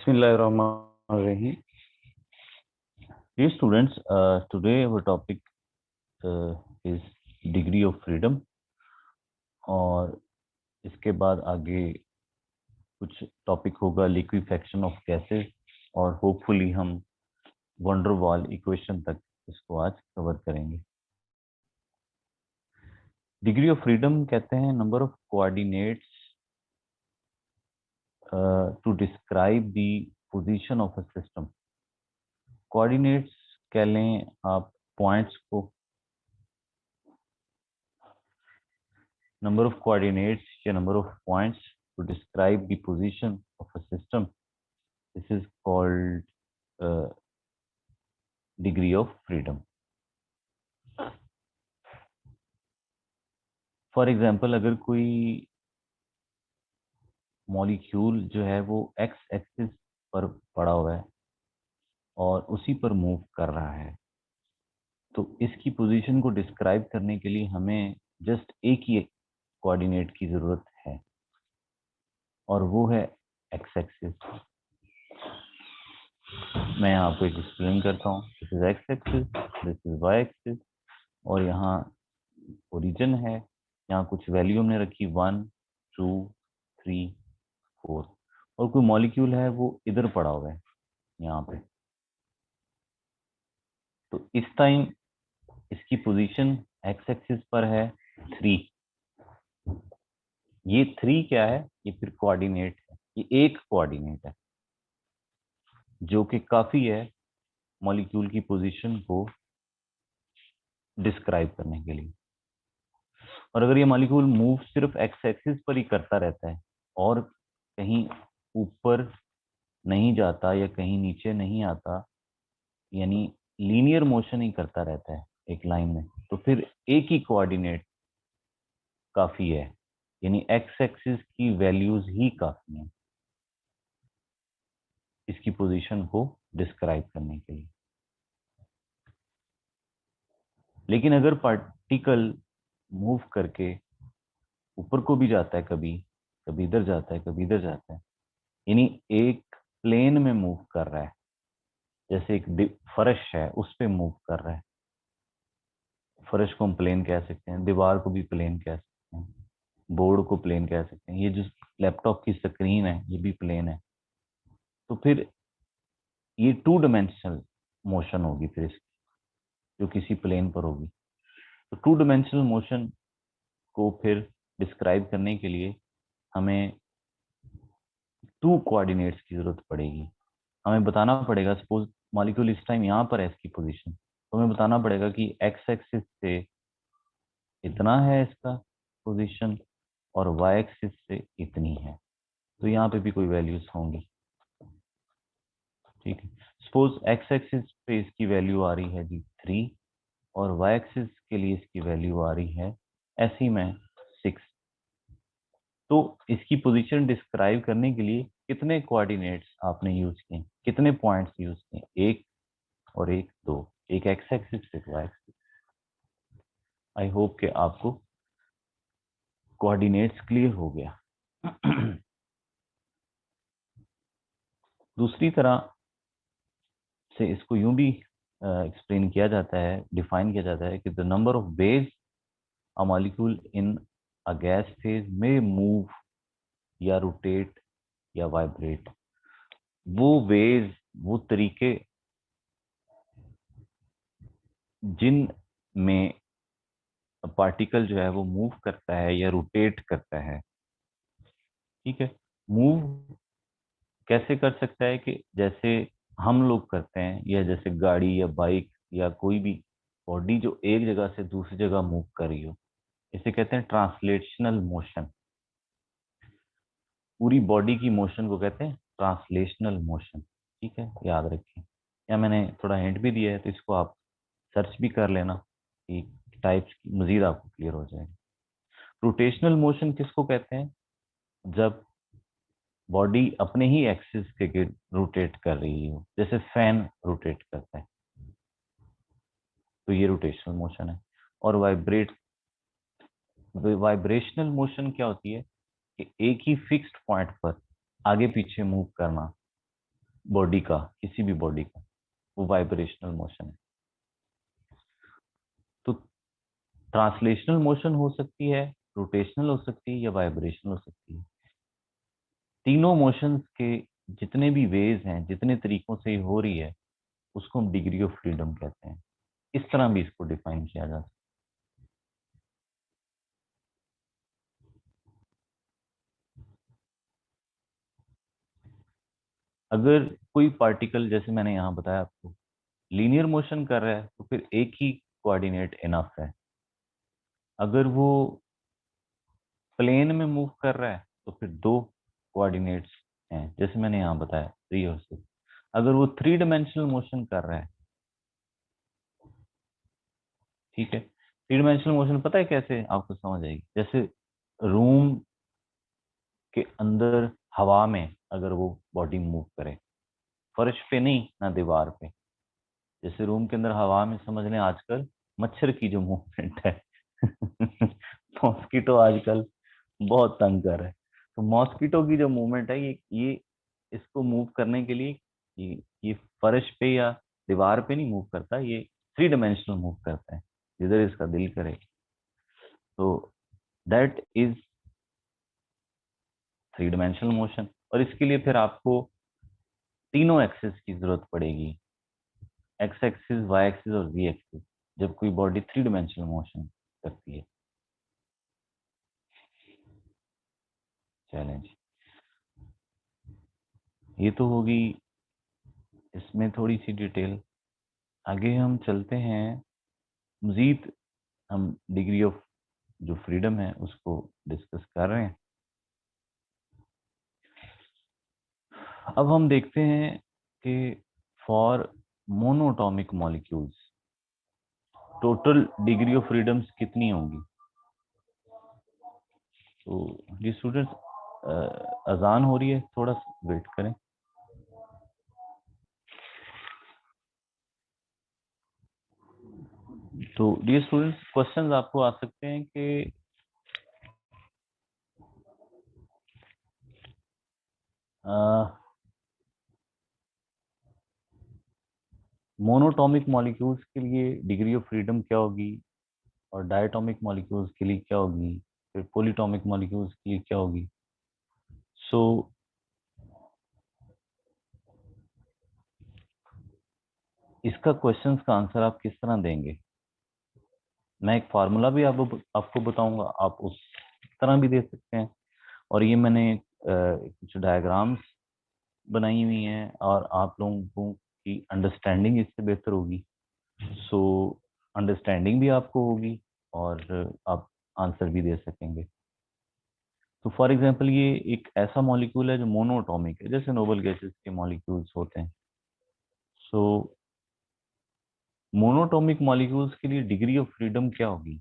Bismillahirrahmanirrahim. Dear students, today our topic is degree of freedom और इसके बाद आगे कुछ टॉपिक होगा लिक्विफेक्शन ऑफ गैसेस और होपफुली हम वंडर वॉल इक्वेशन तक इसको आज कवर करेंगे। डिग्री ऑफ फ्रीडम कहते हैं number of coordinates to describe the position of a system. Coordinates कह लें आप पॉइंट्स को, number of coordinates या number of points to describe the position of a system. This is called degree of freedom. For example, अगर कोई molecule जो है वो x एक्सिस पर पड़ा हुआ है और उसी पर मूव कर रहा है, तो इसकी पोजीशन को डिस्क्राइब करने के लिए हमें जस्ट एक ही कोऑर्डिनेट की जरूरत है और वो है x एक्सिस। मैं आपको एक एक्सप्लेन करता हूँ। This is x axis, this is y axis और यहाँ ओरिजिन है। यहाँ कुछ वैल्यू हमने रखी 1 2 3 4 और कोई मॉलिक्यूल है वो इधर पड़ा हुआ है यहाँ पे। तो इस टाइम इसकी पोजीशन x एक्सिस पर है 3। ये 3 क्या है? ये फिर कोऑर्डिनेट है। ये एक कोऑर्डिनेट है जो कि काफी है मॉलिक्यूल की पोजीशन को डिस्क्राइब करने के लिए। और अगर ये मॉलिक्यूल मूव सिर्फ एक्स एक्सिस पर ही करता रहता है और कहीं ऊपर नहीं जाता या कहीं नीचे नहीं आता, यानी लीनियर मोशन ही करता रहता है एक लाइन में, तो फिर एक ही कोऑर्डिनेट काफी है, यानी एक्स एक्सिस की वैल्यूज ही काफी हैं इसकी पोजीशन को डिस्क्राइब करने के लिए। लेकिन अगर पार्टिकल मूव करके ऊपर को भी जाता है, कभी कभी इधर जाता है, कभी इधर जाता है, यानी एक प्लेन में मूव कर रहा है, जैसे एक फर्श है उस पे मूव कर रहा है। फर्श को हम प्लेन कह सकते हैं, दीवार को भी प्लेन कह सकते हैं, बोर्ड को प्लेन कह सकते हैं, ये जो लैपटॉप की स्क्रीन है ये भी प्लेन है। तो फिर ये 2 डायमेंशनल मोशन होगी फिर इसकी, जो किसी प्लेन पर होगी। तो 2 डायमेंशनल मोशन को फिर डिस्क्राइब करने के लिए हमें 2 कोऑर्डिनेट्स की जरूरत पड़ेगी। हमें बताना पड़ेगा, सपोज मॉलिक्यूल इस टाइम यहाँ पर है इसकी पोजीशन, तो हमें बताना पड़ेगा कि एक्स एक्सिस से इतना है इसका पोजीशन और वाई एक्सिस से इतनी है। तो यहाँ पे भी कोई वैल्यूज होंगी, ठीक है। सपोज एक्स एक्सिस पे इसकी वैल्यू आ रही है जी 3 और वाई एक्सिस के लिए इसकी वैल्यू आ रही है ऐसी में 6। तो इसकी पोजीशन डिस्क्राइब करने के लिए कितने कोऑर्डिनेट्स आपने यूज किए, कितने पॉइंट्स यूज किए? एक और एक, दो, एक एक्स एक्सिस एक वाई एक्सिस। आई होप कि आपको कोऑर्डिनेट्स क्लियर हो गया। दूसरी तरह से इसको यूं भी एक्सप्लेन किया जाता है, डिफाइन किया जाता है कि the number of ways a molecule in a gas phase में मूव या रोटेट या वाइब्रेट। वो वेज, वो तरीके जिन में पार्टिकल जो है वो मूव करता है या रोटेट करता है, ठीक है। मूव कैसे कर सकता है कि जैसे हम लोग करते हैं, या जैसे गाड़ी या बाइक या कोई भी बॉडी जो एक जगह से दूसरी जगह मूव कर रही हो, इसे कहते हैं ट्रांसलेशनल मोशन। पूरी बॉडी की मोशन को कहते हैं ट्रांसलेशनल मोशन, ठीक है, याद रखें। या मैंने थोड़ा हिंट भी दिया है तो इसको आप सर्च भी कर लेना कि टाइप्स की मजीद आपको क्लियर हो जाएगा। रोटेशनल मोशन किसको कहते हैं? जब बॉडी अपने ही एक्सिस के रोटेट कर रही हो, जैसे फैन रोटेट करता है, तो ये रोटेशनल मोशन है। और वाइब्रेशनल मोशन क्या होती है कि एक ही फिक्स्ड पॉइंट पर आगे पीछे मूव करना, बॉडी का, किसी भी बॉडी का, वो वाइब्रेशनल मोशन है। तो ट्रांसलेशनल मोशन हो सकती है, रोटेशनल हो सकती है, या वाइब्रेशनल हो सकती है। तीनों मोशंस के जितने भी वेज हैं, जितने तरीकों से ये हो रही है, उसको हम डिग्री ऑफ फ्रीडम कहते हैं। इस तरह भी इसको डिफाइन किया जा सकता है। अगर कोई पार्टिकल, जैसे मैंने यहाँ बताया आपको, लीनियर मोशन कर रहा है, तो फिर एक ही कोऑर्डिनेट इनफ है। अगर वो प्लेन में मूव कर रहा है, तो फिर दो कोऑर्डिनेट्स हैं, जैसे मैंने यहाँ बताया 3 और 6। अगर वो 3 डायमेंशनल मोशन कर रहा है, ठीक है, 3 डायमेंशनल मोशन पता है कैसे आपको समझ आएगी? जैसे रूम के अंदर हवा में अगर वो बॉडी मूव करे, फर्श पे नहीं ना दीवार पे। जैसे रूम के अंदर हवा में, समझ लें आजकल मच्छर की जो मूवमेंट है मॉस्किटो आजकल बहुत तंग कर रहा है। तो मॉस्किटो की जो मूवमेंट है, ये इसको मूव करने के लिए ये फर्श पे या दीवार पे नहीं मूव करता, ये 3 डायमेंशनल मूव करता है, जिधर इसका दिल करे। तो दैट इज 3 डायमेंशनल मोशन। और इसके लिए फिर आपको तीनों एक्सिस की जरूरत पड़ेगी, एक्स एक्सिस, वाई एक्सिस और जी एक्सिस, जब कोई बॉडी 3 डायमेंशनल मोशन करती है। चैलेंज ये तो होगी, इसमें थोड़ी सी डिटेल। आगे हम चलते हैं, मजीद हम डिग्री ऑफ जो फ्रीडम है उसको डिस्कस कर रहे हैं। अब हम देखते हैं कि for monoatomic molecules total degree of freedoms कितनी होंगी। तो ये स्टूडेंट्स, अजान हो रही है, थोड़ा वेट करें। तो डियर स्टूडेंट्स, क्वेश्चंस आपको आ सकते हैं कि मोनोटॉमिक मॉलिक्यूल्स के लिए डिग्री ऑफ फ्रीडम क्या होगी, और डायटोमिक मॉलिक्यूल्स के लिए क्या होगी, फिर पॉलीटॉमिक मॉलिक्यूल्स के लिए क्या होगी। सो इसका क्वेश्चंस का आंसर आप किस तरह देंगे? मैं एक फार्मूला भी आपको बताऊंगा, आप उस तरह भी दे सकते हैं। और ये मैंने कुछ डायग्राम्स बनाई हुई हैं, और आप लोगों की अंडरस्टैंडिंग इससे बेहतर होगी। सो अंडरस्टैंडिंग भी आपको होगी, और आप आंसर भी दे सकेंगे। तो फॉर एग्जांपल, ये एक ऐसा मॉलिक्यूल है जो मोनोटॉमिक है, जैसे नोबल गैसेस के मॉलिक्यूल्स होते हैं। सो मोनोटॉमिक मॉलिक्यूल्स के लिए डिग्री ऑफ फ्रीडम क्या होगी?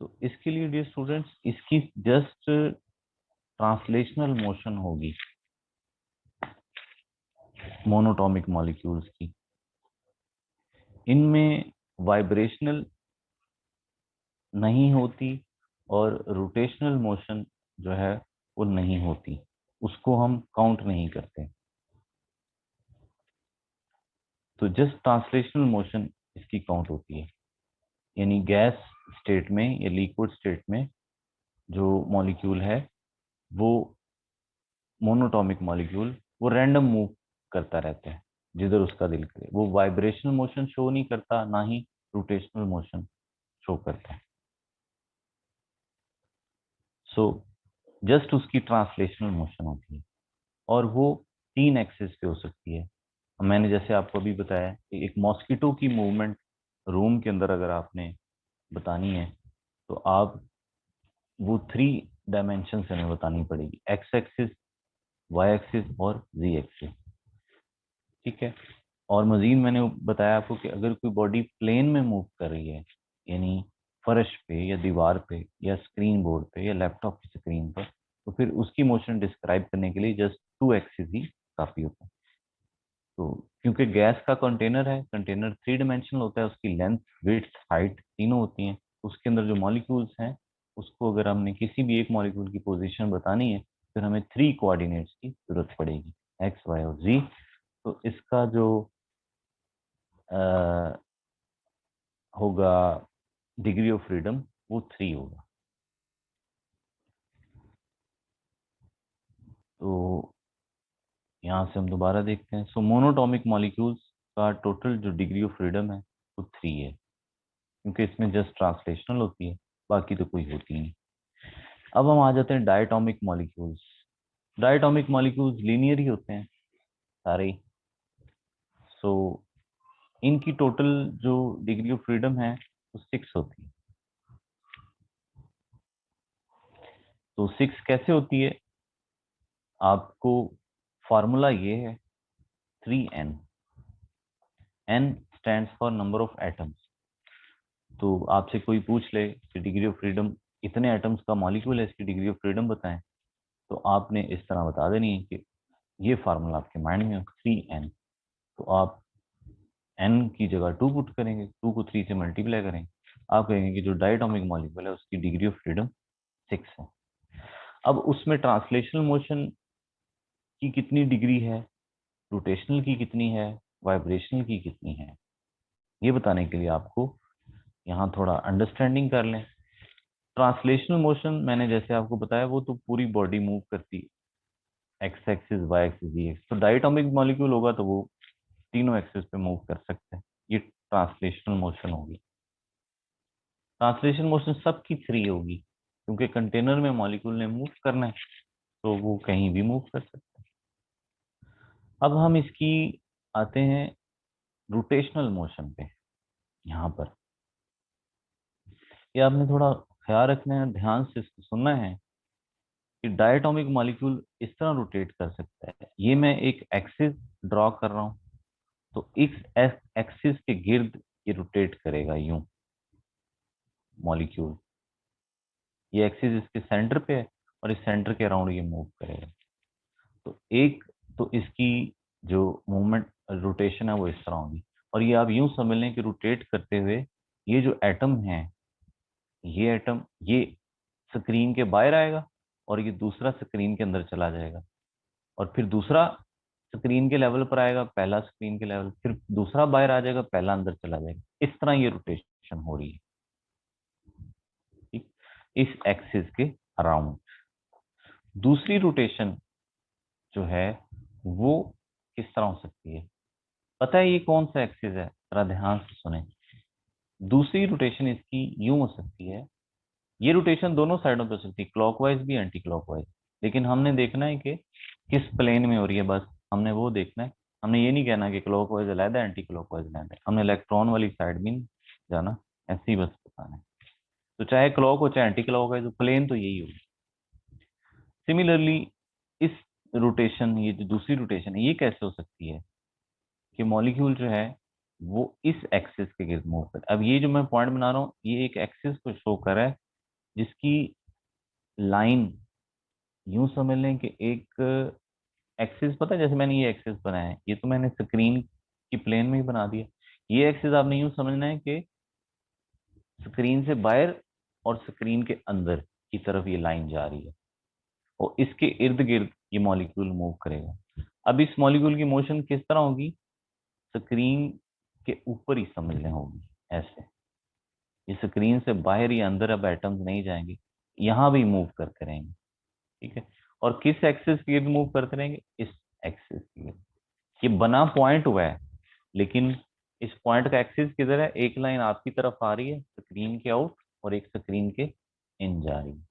तो इसके लिए डियर स्टूडेंट्स, इसकी जस्ट ट्रांसलेशनल मोशन होगी मोनोटॉमिक मॉलिक्यूल्स की। इनमें वाइब्रेशनल नहीं होती, और रोटेशनल मोशन जो है वो नहीं होती, उसको हम काउंट नहीं करते। तो जस्ट ट्रांसलेशनल मोशन इसकी काउंट होती है। यानी गैस स्टेट में या लिक्विड स्टेट में जो मॉलिक्यूल है, वो मोनोटॉमिक मॉलिक्यूल, वो रैंडम मूव करता रहता है जिधर उसका दिल करे। वो वाइब्रेशनल मोशन शो नहीं करता, ना ही रोटेशनल मोशन शो करता है। सो जस्ट उसकी ट्रांसलेशनल मोशन होती है, और वो 3 एक्सिस पे हो सकती है। मैंने जैसे आपको अभी बताया कि एक मॉस्किटो की मूवमेंट रूम के अंदर अगर आपने बतानी है, तो आप वो 3 डायमेंशन से हमें बतानी पड़ेगी, एक्स एक्सिस, वाई एक्सिस और जी एक्सिस। ठीक है। और मजीद मैंने बताया आपको कि अगर कोई बॉडी प्लेन में मूव कर रही है, यानी फर्श पे या दीवार पे या स्क्रीन बोर्ड पे या लैपटॉप की स्क्रीन पर, तो फिर उसकी मोशन डिस्क्राइब करने के लिए जस्ट 2 एक्सिस ही काफी होता है। तो क्योंकि गैस का कंटेनर है, कंटेनर 3 डायमेंशनल होता है, उसकी लेंथ, विड्थ, हाइट तीनों होती हैं। उसके अंदर जो मॉलिक्यूल्स हैं, उसको अगर हमने किसी भी एक मॉलिक्यूल की पोजीशन बतानी है, फिर हमें 3 कोऑर्डिनेट्स की जरूरत पड़ेगी, एक्स वाई और जी। तो इसका जो होगा डिग्री ऑफ फ्रीडम वो 3 होगा। तो यहाँ से हम दोबारा देखते हैं। सो मोनोटॉमिक मॉलिक्यूल्स का टोटल जो डिग्री ऑफ फ्रीडम है वो 3 है, क्योंकि इसमें जस्ट ट्रांसलेशनल होती है, बाकी तो कोई होती नहीं। अब हम आ जाते हैं diatomic molecules. Diatomic molecules linear ही होते हैं सारे ही। सो इनकी टोटल जो डिग्री ऑफ फ्रीडम है वो 6 होती है। तो 6 कैसे होती है? आपको फॉर्मूला ये है 3n। n stands for number of atoms. तो आपसे कोई पूछ ले कि डिग्री ऑफ फ्रीडम, इतने एटम्स का मॉलिक्यूल है, इसकी डिग्री ऑफ फ्रीडम बताएं, तो आपने इस तरह बता देनी है कि ये फार्मूला आपके माइंड में हो 3n। तो आप n की जगह 2 पुट करेंगे, 2 को 3 से मल्टीप्लाई करेंगे, आप कहेंगे कि जो डायटोमिक मॉलिक्यूल है उसकी डिग्री ऑफ फ्रीडम 6 है। अब उसमें ट्रांसलेशनल मोशन की कितनी डिग्री है, रोटेशनल की कितनी है, वाइब्रेशनल की कितनी है, ये बताने के लिए आपको यहाँ थोड़ा अंडरस्टैंडिंग कर लें। ट्रांसलेशनल मोशन मैंने जैसे आपको बताया वो तो पूरी बॉडी मूव करती है, एक्स एक्सिस, वाई एक्सिस, जी एक्सिस। तो डायटोमिक मॉलिक्यूल होगा तो वो तीनों एक्सिस पे मूव कर सकते हैं, ये ट्रांसलेशनल मोशन होगी। ट्रांसलेशन मोशन सबकी 3 होगी, क्योंकि कंटेनर में मॉलिक्यूल ने मूव करना है तो वो कहीं भी मूव कर सकते हैं। अब हम इसकी आते हैं रोटेशनल मोशन पे। यहाँ पर ये आपने थोड़ा ख्याल रखना है, ध्यान से इसको सुनना है कि डायटोमिक मॉलिक्यूल इस तरह रोटेट कर सकता है। ये मैं एक एक्सिस ड्रॉ कर रहा हूँ, तो इस एक्सिस के गिर्द ये रोटेट करेगा यूं मॉलिक्यूल। ये एक्सिस इसके सेंटर पे है और इस सेंटर के अराउंड ये मूव करेगा। तो एक तो इसकी जो मूवमेंट रोटेशन है वो इस तरह होगी। और ये आप यूं समझ लें कि रोटेट करते हुए ये जो एटम है, ये एटम ये स्क्रीन के बाहर आएगा और ये दूसरा स्क्रीन के अंदर चला जाएगा, और फिर दूसरा स्क्रीन के लेवल पर आएगा, पहला स्क्रीन के लेवल, फिर दूसरा बाहर आ जाएगा, पहला अंदर चला जाएगा। इस तरह ये रोटेशन हो रही है, ठीक, इस एक्सिस के अराउंड। दूसरी रोटेशन जो है वो किस तरह हो सकती है? पता है ये कौन सा एक्सिस है? जरा ध्यान से सुने। दूसरी रोटेशन इसकी यूं हो सकती है, ये रोटेशन दोनों साइडों पे हो सकती है, क्लॉकवाइज भी एंटी क्लॉकवाइज। लेकिन हमने देखना है कि किस प्लेन में हो रही है, बस हमने वो देखना है। हमने ये नहीं कहना कि क्लॉकवाइज अलहदा एंटी क्लॉकवाइज अलहदा, हमने इलेक्ट्रॉन वाली साइड भी नहीं जाना, ऐसे ही बस बताना है। तो चाहे क्लॉक हो चाहे एंटी क्लॉकवाइज हो, प्लेन तो यही होगी। सिमिलरली इस रोटेशन, ये जो दूसरी रोटेशन है, ये कैसे हो सकती है कि मॉलिक्यूल जो है वो इस एक्सिस के गिर्द मूव करे। अब ये जो मैं पॉइंट बना रहा हूँ ये एक एक्सिस को शो कर रहा है, जिसकी लाइन यूं समझ लें कि एक एक्सिस, पता है जैसे मैंने ये एक्सिस बनाया है, ये तो मैंने स्क्रीन की प्लेन में ही बना दिया। ये एक्सिस आपने यूं समझना है कि स्क्रीन से बाहर और स्क्रीन के अंदर की तरफ ये लाइन जा रही है, और इसके इर्द गिर्द ये मॉलिक्यूल मूव करेगा। अब इस मॉलिक्यूल की मोशन किस तरह होगी? स्क्रीन के ऊपर ही समझ लें होगी ऐसे। ये स्क्रीन से बाहर या अंदर अब एटम्स नहीं जाएंगे, यहाँ भी मूव करते रहेंगे, ठीक है। और किस एक्सिस के इर्द मूव करते रहेंगे? इस एक्सिस के इर्द। ये बना पॉइंट हुआ है, लेकिन इस पॉइंट का एक्सिस किधर है? एक लाइन आपकी तरफ आ रही है स्क्रीन के आउट, और एक स्क्रीन के इन जा रही है।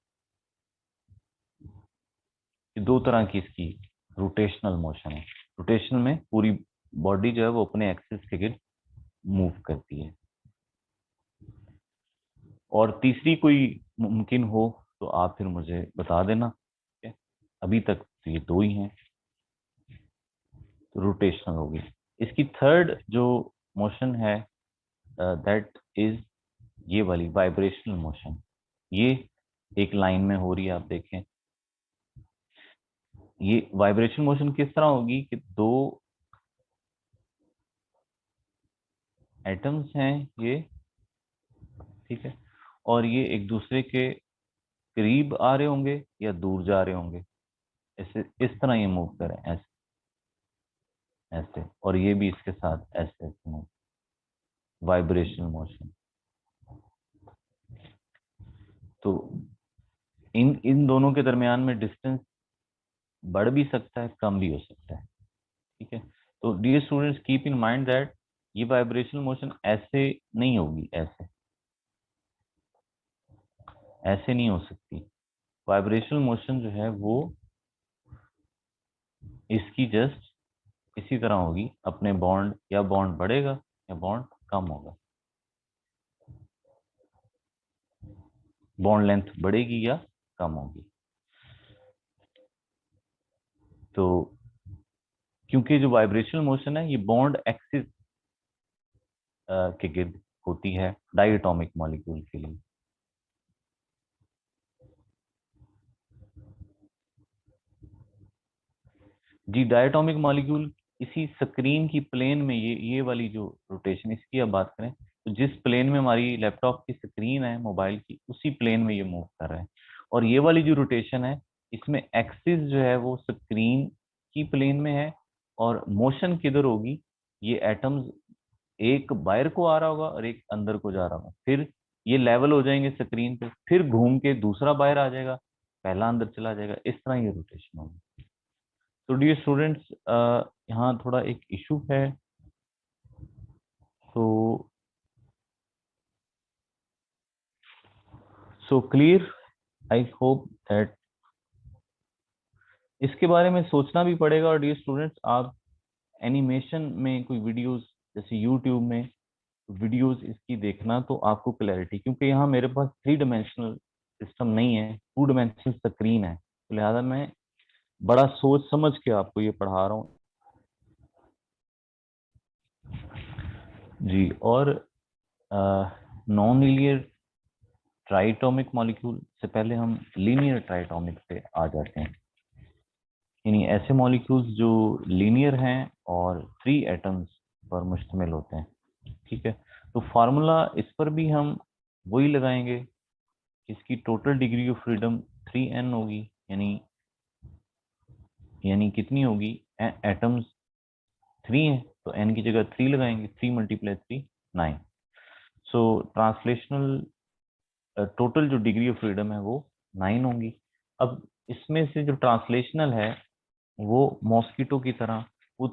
ये दो तरह की इसकी रोटेशनल मोशन है। रोटेशनल में पूरी बॉडी जो है वो अपने एक्सिस के गिर्द मूव करती है। और तीसरी कोई मुमकिन हो तो आप फिर मुझे बता देना, ठीक है? अभी तक तो ये दो ही हैं, तो रोटेशनल होगी। इसकी थर्ड जो मोशन है दैट इज ये वाली वाइब्रेशनल मोशन। ये एक लाइन में हो रही है, आप देखें। ये वाइब्रेशन मोशन किस तरह होगी कि दो एटम्स हैं ये, ठीक है, और ये एक दूसरे के करीब आ रहे होंगे या दूर जा रहे होंगे। ऐसे इस तरह ये मूव करें, ऐसे ऐसे, और ये भी इसके साथ ऐसे ऐसे मूव, वाइब्रेशनल मोशन। तो इन इन दोनों के दरमियान में डिस्टेंस बढ़ भी सकता है, कम भी हो सकता है। ठीक है, तो dear students keep in mind that ये वाइब्रेशनल मोशन ऐसे नहीं होगी, ऐसे ऐसे नहीं हो सकती। वाइब्रेशनल मोशन जो है वो इसकी जस्ट इसी तरह होगी, अपने बॉन्ड, या बॉन्ड बढ़ेगा या बॉन्ड कम होगा, बॉन्ड लेंथ बढ़ेगी या कम होगी। तो क्योंकि जो वाइब्रेशनल मोशन है ये बॉन्ड एक्सिस के गिर्द होती है डायटोमिक मॉलिक्यूल के लिए। जी, डायटोमिक मॉलिक्यूल इसी स्क्रीन की प्लेन में, ये वाली जो रोटेशन इसकी अब बात करें, तो जिस प्लेन में हमारी लैपटॉप की स्क्रीन है मोबाइल की, उसी प्लेन में ये मूव कर रहा है। और ये वाली जो रोटेशन है इसमें एक्सिस जो है वो स्क्रीन की प्लेन में है, और मोशन किधर होगी, ये एटम्स एक बाहर को आ रहा होगा और एक अंदर को जा रहा होगा, फिर ये लेवल हो जाएंगे स्क्रीन पे, फिर घूम के दूसरा बाहर आ जाएगा, पहला अंदर चला जाएगा, इस तरह ये रोटेशन होगी। तो डियर स्टूडेंट्स यहाँ थोड़ा एक इशू है, तो so clear, I hope that इसके बारे में सोचना भी पड़ेगा। और डियर स्टूडेंट्स आप एनिमेशन में कोई वीडियोस, जैसे यूट्यूब में वीडियोस इसकी देखना, तो आपको क्लैरिटी, क्योंकि यहाँ मेरे पास 3 डायमेंशनल सिस्टम नहीं है, 2 डायमेंशनल स्क्रीन है, तो लिहाजा मैं बड़ा सोच समझ के आपको ये पढ़ा रहा हूँ। जी, और नॉन लीनियर ट्राइटोमिक मॉलिक्यूल से पहले हम लीनियर ट्राइटोमिक पे आ जाते हैं, यानी ऐसे मॉलिक्यूल्स जो लीनियर हैं और 3 एटम्स पर मुश्तमिल होते हैं। ठीक है, तो फार्मूला इस पर भी हम वही लगाएंगे, इसकी total degree of freedom 3n होगी, यानी कितनी होगी, एटम्स 3 है तो n की जगह 3 लगाएंगे, 3 × 3 9। सो ट्रांसलेशनल टोटल जो डिग्री ऑफ फ्रीडम है वो 9 होंगी। अब इसमें से जो ट्रांसलेशनल है वो मॉस्किटो की तरह वो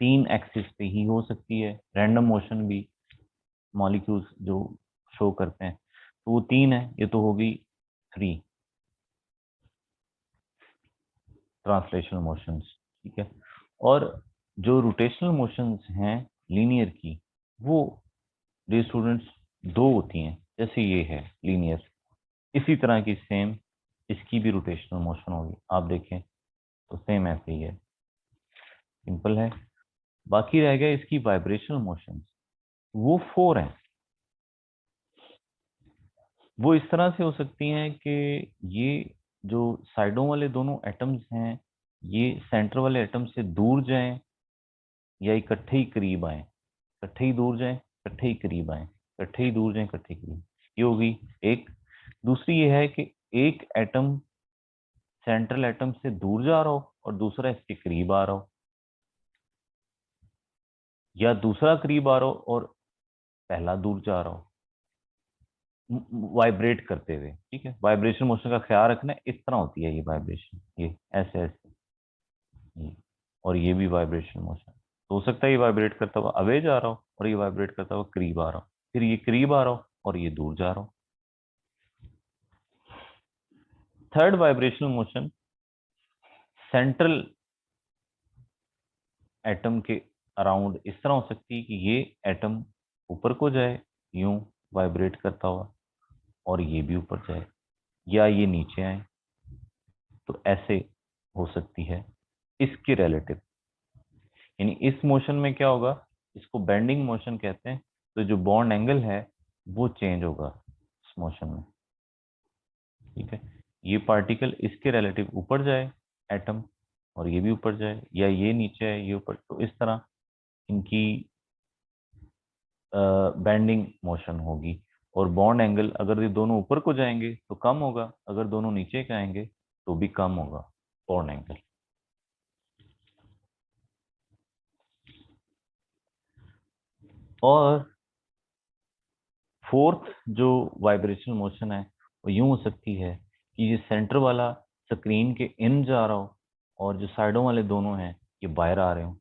3 एक्सिस पे ही हो सकती है, रैंडम मोशन भी मॉलिक्यूल्स जो शो करते हैं, तो वो 3 है, ये तो होगी 3 ट्रांसलेशनल मोशंस। ठीक है, और जो रोटेशनल मोशंस हैं लीनियर की, वो डियर स्टूडेंट्स 2 होती हैं, जैसे ये है लीनियर, इसी तरह की सेम इसकी भी रोटेशनल मोशन होगी, आप देखें तो सेम ऐसे ही है, सिंपल है। बाकी रह गया इसकी वाइब्रेशनल मोशन, वो 4 हैं। वो इस तरह से हो सकती हैं कि ये जो साइडों वाले दोनों एटम्स हैं ये सेंटर वाले एटम से दूर जाएं या इकट्ठे ही करीब आए, इकट्ठे ही दूर जाएं, इकट्ठे ही करीब आए, इकट्ठे ही दूर जाएं, इकट्ठे ही करीब, ये होगी एक। दूसरी ये है कि एक एटम सेंट्रल एटम से दूर जा रहा हो और दूसरा इसके करीब आ रहा हो, या दूसरा करीब आ रहा हो और पहला दूर जा रहा हो, वाइब्रेट करते हुए। ठीक है, वाइब्रेशन मोशन का ख्याल रखना है, इस तरह होती है ये वाइब्रेशन, ये ऐसे ऐसे, ये, और ये भी वाइब्रेशन मोशन, तो हो सकता है ये वाइब्रेट करता हुआ अवे जा रहा हो और ये वाइब्रेट करता हुआ करीब आ रहा हो, फिर ये करीब आ रहा हो और ये दूर जा रहा हो। Third vibrational motion central atom के अराउंड इस तरह हो सकती है कि ये एटम ऊपर को जाए यूं वाइब्रेट करता हुआ, और ये भी ऊपर जाए, या ये नीचे आए, तो ऐसे हो सकती है इसके रिलेटिव। यानी इस मोशन में क्या होगा, इसको बेंडिंग मोशन कहते हैं, तो जो बॉन्ड एंगल है वो चेंज होगा इस मोशन में। ठीक है, ये पार्टिकल इसके रिलेटिव ऊपर जाए एटम, और ये भी ऊपर जाए, या ये नीचे आए ये ऊपर, तो इस तरह इनकी बेंडिंग मोशन होगी। और बॉन्ड एंगल अगर ये दोनों ऊपर को जाएंगे तो कम होगा, अगर दोनों नीचे के आएंगे तो भी कम होगा बॉन्ड एंगल। और फोर्थ जो वाइब्रेशनल मोशन है वो यूं हो सकती है कि ये सेंटर वाला स्क्रीन के इन जा रहा हो और जो साइडों वाले दोनों हैं ये बाहर आ रहे हो,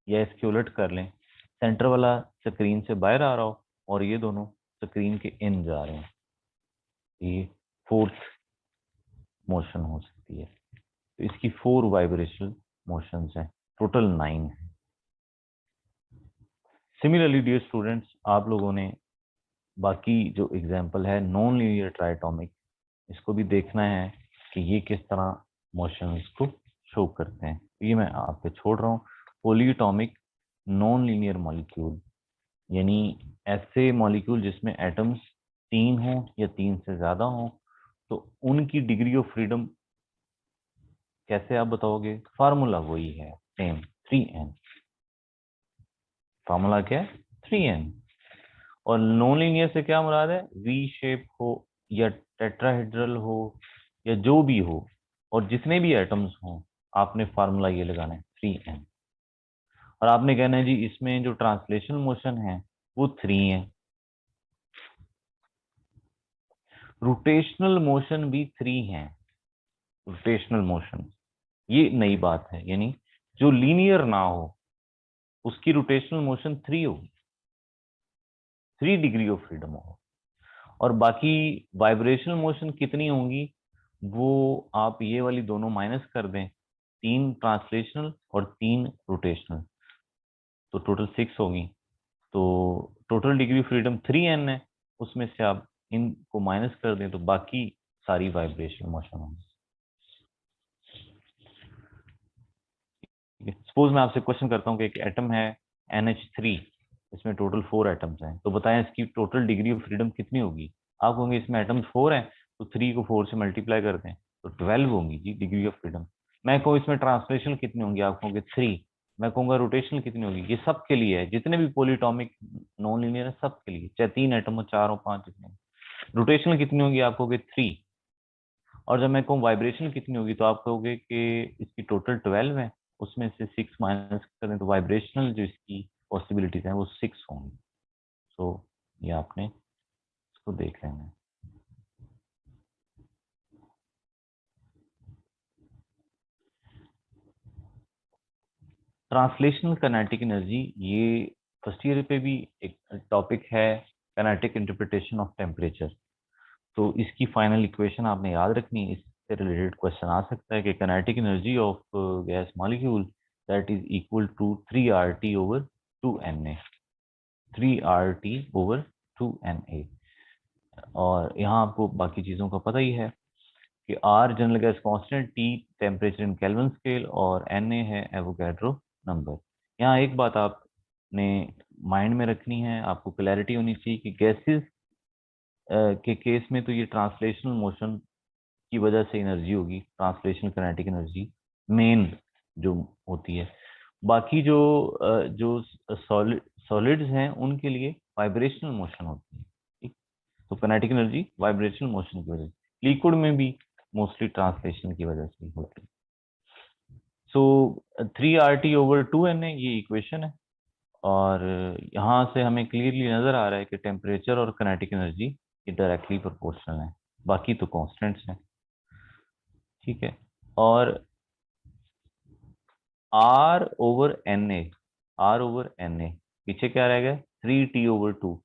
या इसके उलट कर लें, सेंटर वाला स्क्रीन से बाहर आ रहा हो और ये दोनों स्क्रीन के इन जा रहे हैं। ये फोर्थ मोशन हो सकती है। तो इसकी 4 वाइब्रेशनल मोशंस हैं, टोटल 9 है। सिमिलरली डियर स्टूडेंट्स, आप लोगों ने बाकी जो एग्जांपल है नॉन लीनियर ट्राइटोमिक, इसको भी देखना है कि ये किस तरह मोशंस को शो करते हैं। ये मैं आप पे छोड़ रहा हूँ। पॉलीएटॉमिक नॉन लीनियर मॉलिक्यूल, यानी ऐसे मॉलिक्यूल जिसमें एटम्स 3 हो या 3 से ज्यादा हो, तो उनकी डिग्री ऑफ फ्रीडम कैसे आप बताओगे? फार्मूला वही है सेम, 3n। फार्मूला क्या है? 3n। और नॉन लीनियर से क्या मुराद है? वी शेप हो या टेट्राहेड्रल हो या जो भी हो, और जितने भी एटम्स हो, आपने फार्मूला ये लगाना है 3n। और आपने कहना है जी इसमें जो ट्रांसलेशन मोशन है वो 3 है। रोटेशनल मोशन भी 3 है। रोटेशनल मोशन ये नई बात है, यानी जो लीनियर ना हो उसकी रोटेशनल मोशन 3 होगी, 3 डिग्री ऑफ फ्रीडम हो। और बाकी वाइब्रेशनल मोशन कितनी होंगी वो आप ये वाली दोनों माइनस कर दें, 3 ट्रांसलेशनल और 3 रोटेशनल, तो टोटल 6 होगी। तो टोटल डिग्री फ्रीडम 3n है, उसमें से आप इनको माइनस कर दें तो बाकी सारी वाइब्रेशनल मोशन होंगी। सपोज मैं आपसे क्वेश्चन करता हूँ कि एक एटम है NH3, इसमें टोटल 4 एटम्स हैं, तो बताएं इसकी टोटल डिग्री ऑफ फ्रीडम कितनी होगी? आप कहोगे इसमें एटम्स 4 हैं, तो 3 को 4 से मल्टीप्लाई कर दें तो 12 होंगी जी डिग्री ऑफ फ्रीडम। मैं कहूँ इसमें ट्रांसलेशन कितनी होंगी, आप कहोगे 3। मैं कहूँगा रोटेशनल कितनी होगी, ये सब के लिए है, जितने भी पॉलीटॉमिक नॉन लीनियर है सब के लिए, चाहे 3 एटम हो, 4 हो, 5 जितने। रोटेशनल कितनी होगी, आप कहोगे 3। और जब मैं कहूँ वाइब्रेशन कितनी होगी तो आप कहोगे कि इसकी टोटल 12 है, उसमें से 6 माइनस करें तो वाइब्रेशनल जो इसकी पॉसिबिलिटीज हैं वो 6 होंगी। सो ये आपने इसको देख लेना है। ट्रांसलेशनल काइनेटिक एनर्जी, ये फर्स्ट ईयर पे भी एक टॉपिक है, काइनेटिक इंटरप्रिटेशन ऑफ टेम्परेचर। तो इसकी फाइनल इक्वेशन आपने याद रखनी है, इससे रिलेटेड क्वेश्चन आ सकता है कि kinetic energy of gas molecule that is equal to 3RT over 2Na, 3RT over 2Na। और यहाँ आपको बाकी चीज़ों का पता ही है कि R general gas constant, T temperature in kelvin scale और Na है एवोगैड्रो नंबर। यहाँ एक बात आपने माइंड में रखनी है, आपको क्लैरिटी होनी चाहिए कि गैसेस के केस में तो ये ट्रांसलेशनल मोशन की वजह से एनर्जी होगी, ट्रांसलेशनल काइनेटिक एनर्जी मेन जो होती है। बाकी जो सॉलिड्स हैं उनके लिए वाइब्रेशनल मोशन होती है, ठीक। तो काइनेटिक एनर्जी वाइब्रेशनल मोशन की वजह से, लिक्विड में भी मोस्टली ट्रांसलेशन की वजह से होती है। सो 3RT ओवर 2Na ये इक्वेशन है, और यहाँ से हमें क्लियरली नजर आ रहा है कि टेम्परेचर और काइनेटिक एनर्जी ये डायरेक्टली प्रोपोर्शनल है, बाकी तो कांस्टेंट्स हैं, ठीक है। और R over N A, R over N A, पीछे क्या रह गया? 3T/2।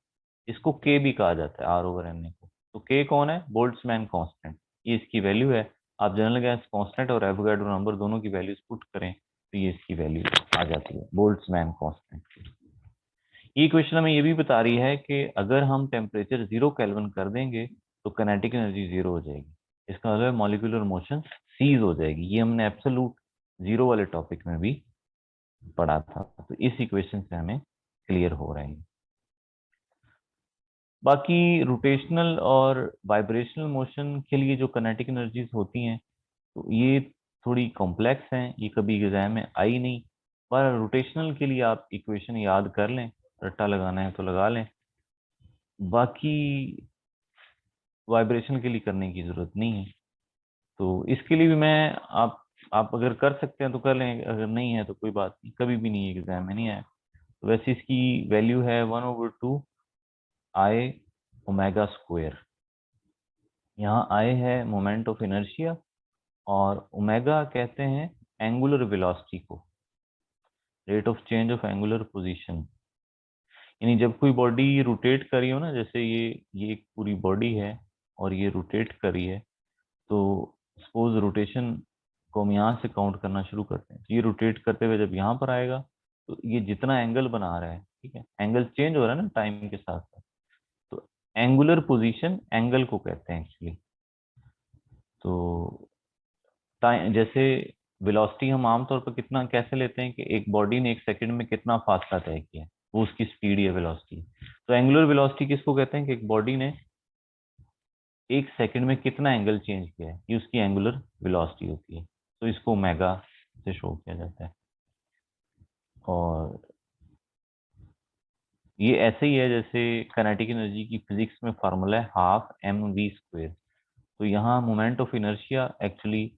इसको के भी कहा जाता है आर ओवर एन ए को। तो के कौन है? बोल्ट्जमैन कांस्टेंट, ये इसकी वैल्यू है। आप जनरल गैस कांस्टेंट और एवोगैड्रो नंबर दोनों की वैल्यूज पुट करें तो ये इसकी वैल्यू आ जाती है, बोल्ट्जमैन कांस्टेंट। ये क्वेश्चन हमें ये भी बता रही है कि अगर हम टेम्परेचर 0 केल्विन कर देंगे तो काइनेटिक एनर्जी 0 हो जाएगी, इसका मतलब मॉलिक्यूलर मोशन सीज हो जाएगी। ये हमने एब्सोल्यूट जीरो वाले टॉपिक में भी पढ़ा था, तो इस इक्वेशन से हमें क्लियर हो रहा है। बाकी रोटेशनल और वाइब्रेशनल मोशन के लिए जो काइनेटिक एनर्जीज होती हैं तो ये थोड़ी कॉम्प्लेक्स हैं, ये कभी एग्जाम में आई नहीं, पर रोटेशनल के लिए आप इक्वेशन याद कर लें, रट्टा लगाना है तो लगा लें, बाकी वाइब्रेशन के लिए करने की जरूरत नहीं है। तो इसके लिए भी मैं आप अगर कर सकते हैं तो कर लें, अगर नहीं है तो कोई बात नहीं, कभी भी नहीं एग्जाम में नहीं आया। तो वैसे इसकी वैल्यू है 1/2 I ओमेगा स्क्वायर। यहाँ I है मोमेंट ऑफ इनर्शिया और ओमेगा कहते हैं एंगुलर वेलोसिटी को, rate of change of angular position. यानी जब कोई बॉडी रोटेट कर रही हो ना, जैसे ये एक पूरी बॉडी है और ये रोटेट कर रही है, तो सपोज रोटेशन को हम यहाँ से काउंट करना शुरू करते हैं। तो ये रोटेट करते हुए जब यहाँ पर आएगा तो ये जितना एंगल बना रहा है, ठीक है, एंगल चेंज हो रहा है ना टाइम के साथ साथ, तो एंगुलर पोजीशन एंगल को कहते हैं एक्चुअली। तो टाइम जैसे वेलोसिटी हम आमतौर पर कितना कैसे लेते हैं कि एक बॉडी ने एक सेकंड में कितना फासला तय किया है, वो उसकी स्पीड या वेलोसिटी। तो एंगुलर वेलोसिटी किसको कहते हैं कि एक बॉडी ने एक सेकंड में कितना एंगल चेंज किया है, ये उसकी एंगुलर वेलोसिटी होती है। तो इसको ओमेगा से शो किया जाता है। और ये ऐसे ही है जैसे काइनेटिक एनर्जी की फिजिक्स में फार्मूला है 12 mv²। तो यहाँ मोमेंट ऑफ इनर्शिया एक्चुअली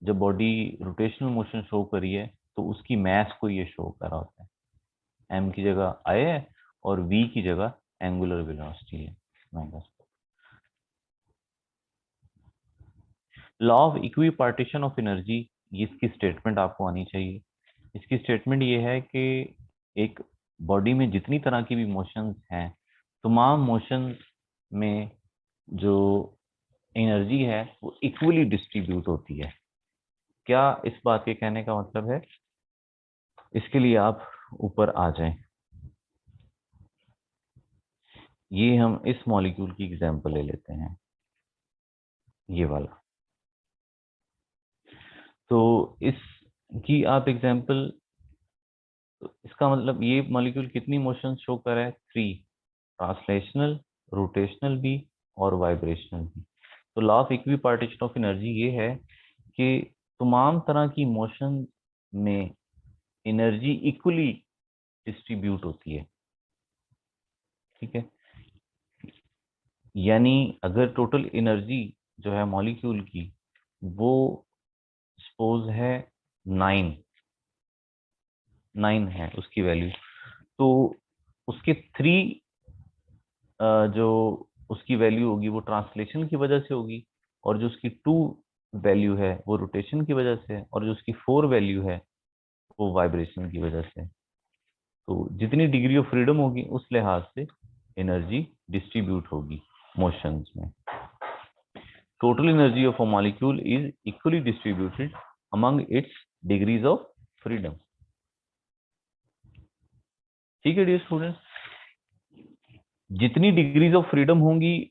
जब बॉडी रोटेशनल मोशन शो करी है तो उसकी मास को ये शो कर रहा होता है। m की जगह I है और v की जगह एंगुलर वेलोसिटी है omega. Law of equi partition of energy, इसकी स्टेटमेंट आपको आनी चाहिए। इसकी स्टेटमेंट ये है कि एक बॉडी में जितनी तरह की भी मोशंस हैं, तमाम मोशंस में जो एनर्जी है वो इक्वली डिस्ट्रीब्यूट होती है। क्या इस बात के कहने का मतलब है? इसके लिए आप ऊपर आ जाएं। ये हम इस मॉलिक्यूल की एग्जांपल ले लेते हैं, ये वाला। तो इसकी आप एग्जांपल, इसका मतलब ये मॉलिक्यूल कितनी मोशन शो कर रहा है? 3, ट्रांसलेशनल, रोटेशनल भी और वाइब्रेशनल भी। तो law of equi partition of energy ये है कि तमाम तरह की मोशन में एनर्जी इक्वली डिस्ट्रीब्यूट होती है, ठीक है। यानी अगर टोटल एनर्जी जो है मॉलिक्यूल की वो सपोज है 9 है उसकी वैल्यू, तो उसके 3 जो उसकी वैल्यू होगी वो ट्रांसलेशन की वजह से होगी, और जो उसकी 2 वैल्यू है वो रोटेशन की वजह से है, और जो उसकी 4 वैल्यू है वो वाइब्रेशन की वजह से। तो जितनी डिग्री ऑफ फ्रीडम होगी उस लिहाज से एनर्जी डिस्ट्रीब्यूट होगी मोशंस में। Total energy of a molecule is equally distributed among it's degrees of freedom. ठीक है डियर स्टूडेंट्स, जितनी डिग्रीज ऑफ फ्रीडम होंगी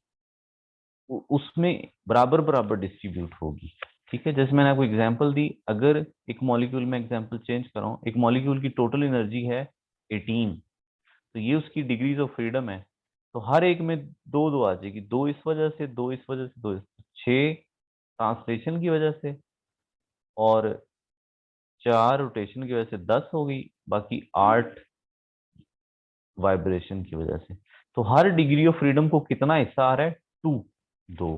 उसमें बराबर बराबर डिस्ट्रीब्यूट होगी, ठीक है। जैसे मैंने आपको एग्जांपल दी, अगर एक मॉलिक्यूल में एग्जांपल चेंज कर रहा हूँ, एक मॉलिक्यूल की टोटल एनर्जी है 18, तो ये उसकी डिग्रीज ऑफ फ्रीडम है। तो हर एक में दो दो आ जाएगी, दो इस वजह से, दो इस वजह से, दो 6 ट्रांसलेशन की वजह से और 4 रोटेशन की वजह से 10 हो गई, बाकी 8 वाइब्रेशन की वजह से। तो हर डिग्री ऑफ फ्रीडम को कितना हिस्सा आ रहा है? 2, 2।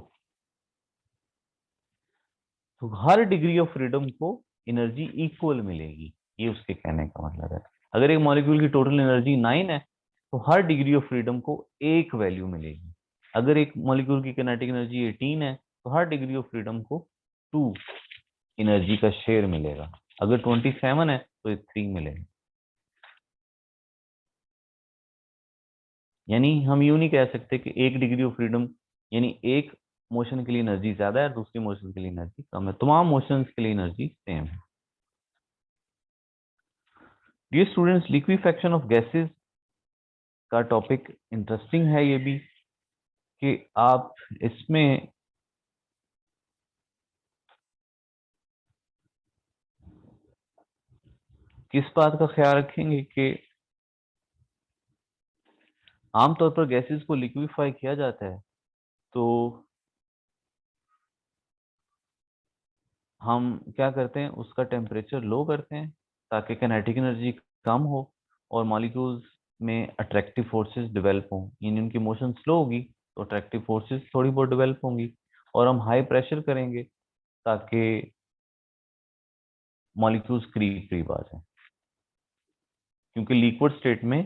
तो हर डिग्री ऑफ फ्रीडम को एनर्जी इक्वल मिलेगी, ये उसके कहने का मतलब है। अगर एक मॉलिक्यूल की टोटल एनर्जी 9 है तो हर डिग्री ऑफ फ्रीडम को एक वैल्यू मिलेगी। अगर एक मॉलिक्यूल की काइनेटिक एनर्जी 18 है तो हर डिग्री ऑफ फ्रीडम को 2 एनर्जी का शेयर मिलेगा। अगर 27 है तो ये 3 मिलेगा। यानी हम यूं नहीं कह सकते कि एक डिग्री ऑफ फ्रीडम यानी एक मोशन के लिए एनर्जी ज्यादा है, दूसरी मोशन के लिए एनर्जी कम है। तमाम मोशंस के लिए एनर्जी सेम है। Dear students, liquefaction of gases का टॉपिक इंटरेस्टिंग है ये भी, कि आप इसमें किस बात का ख्याल रखेंगे कि आमतौर पर गैसेस को लिक्विफाई किया जाता है तो हम क्या करते हैं, उसका टेम्परेचर लो करते हैं ताकि काइनेटिक एनर्जी कम हो और मॉलिक्यूल्स में अट्रैक्टिव फोर्सेस डेवलप हों। यानी उनकी मोशन स्लो होगी तो अट्रैक्टिव फोर्सेस थोड़ी बहुत डेवलप होंगी, और हम हाई प्रेशर करेंगे ताकि मॉलिक्यूल्स करीब करीब आ जाएं। क्योंकि लिक्विड स्टेट में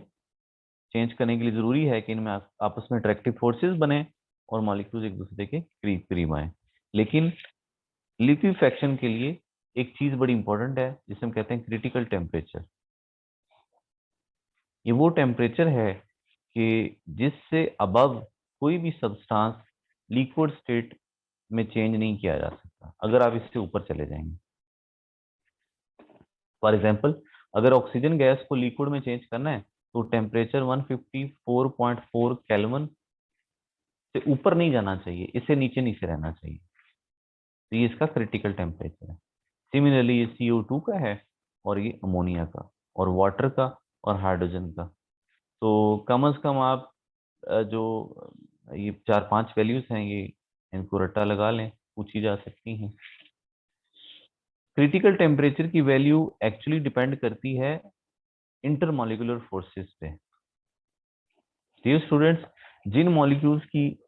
चेंज करने के लिए जरूरी है कि इनमें आपस में अट्रैक्टिव फोर्सेस बने और मॉलिक्यूल्स एक दूसरे के करीब करीब आए। लेकिन लिक्विफैक्शन के लिए एक चीज बड़ी इंपॉर्टेंट है जिसे हम कहते हैं क्रिटिकल टेम्परेचर। ये वो टेम्परेचर है कि जिससे अबव कोई भी सब्सटेंस लिक्विड स्टेट में चेंज नहीं किया जा सकता अगर आप इससे ऊपर चले जाएंगे। फॉर एग्जाम्पल, अगर ऑक्सीजन गैस को लिक्विड में चेंज करना है तो टेम्परेचर 154.4 केल्विन से ऊपर नहीं जाना चाहिए, इससे नीचे नीचे रहना चाहिए। तो ये इसका क्रिटिकल टेम्परेचर है। सिमिलरली ये CO2 का है और ये अमोनिया का और वाटर का और हाइड्रोजन का। तो कम से कम आप जो ये 4-5 वैल्यूज हैं ये इनको रट्टा लगा लें, पूछी जा सकती हैं। क्रिटिकल टेम्परेचर की वैल्यू एक्चुअली डिपेंड करती है इंटरमॉलिक्यूलर फोर्सेस पे। डियर स्टूडेंट्स, जिन मॉलिक्यूल्स की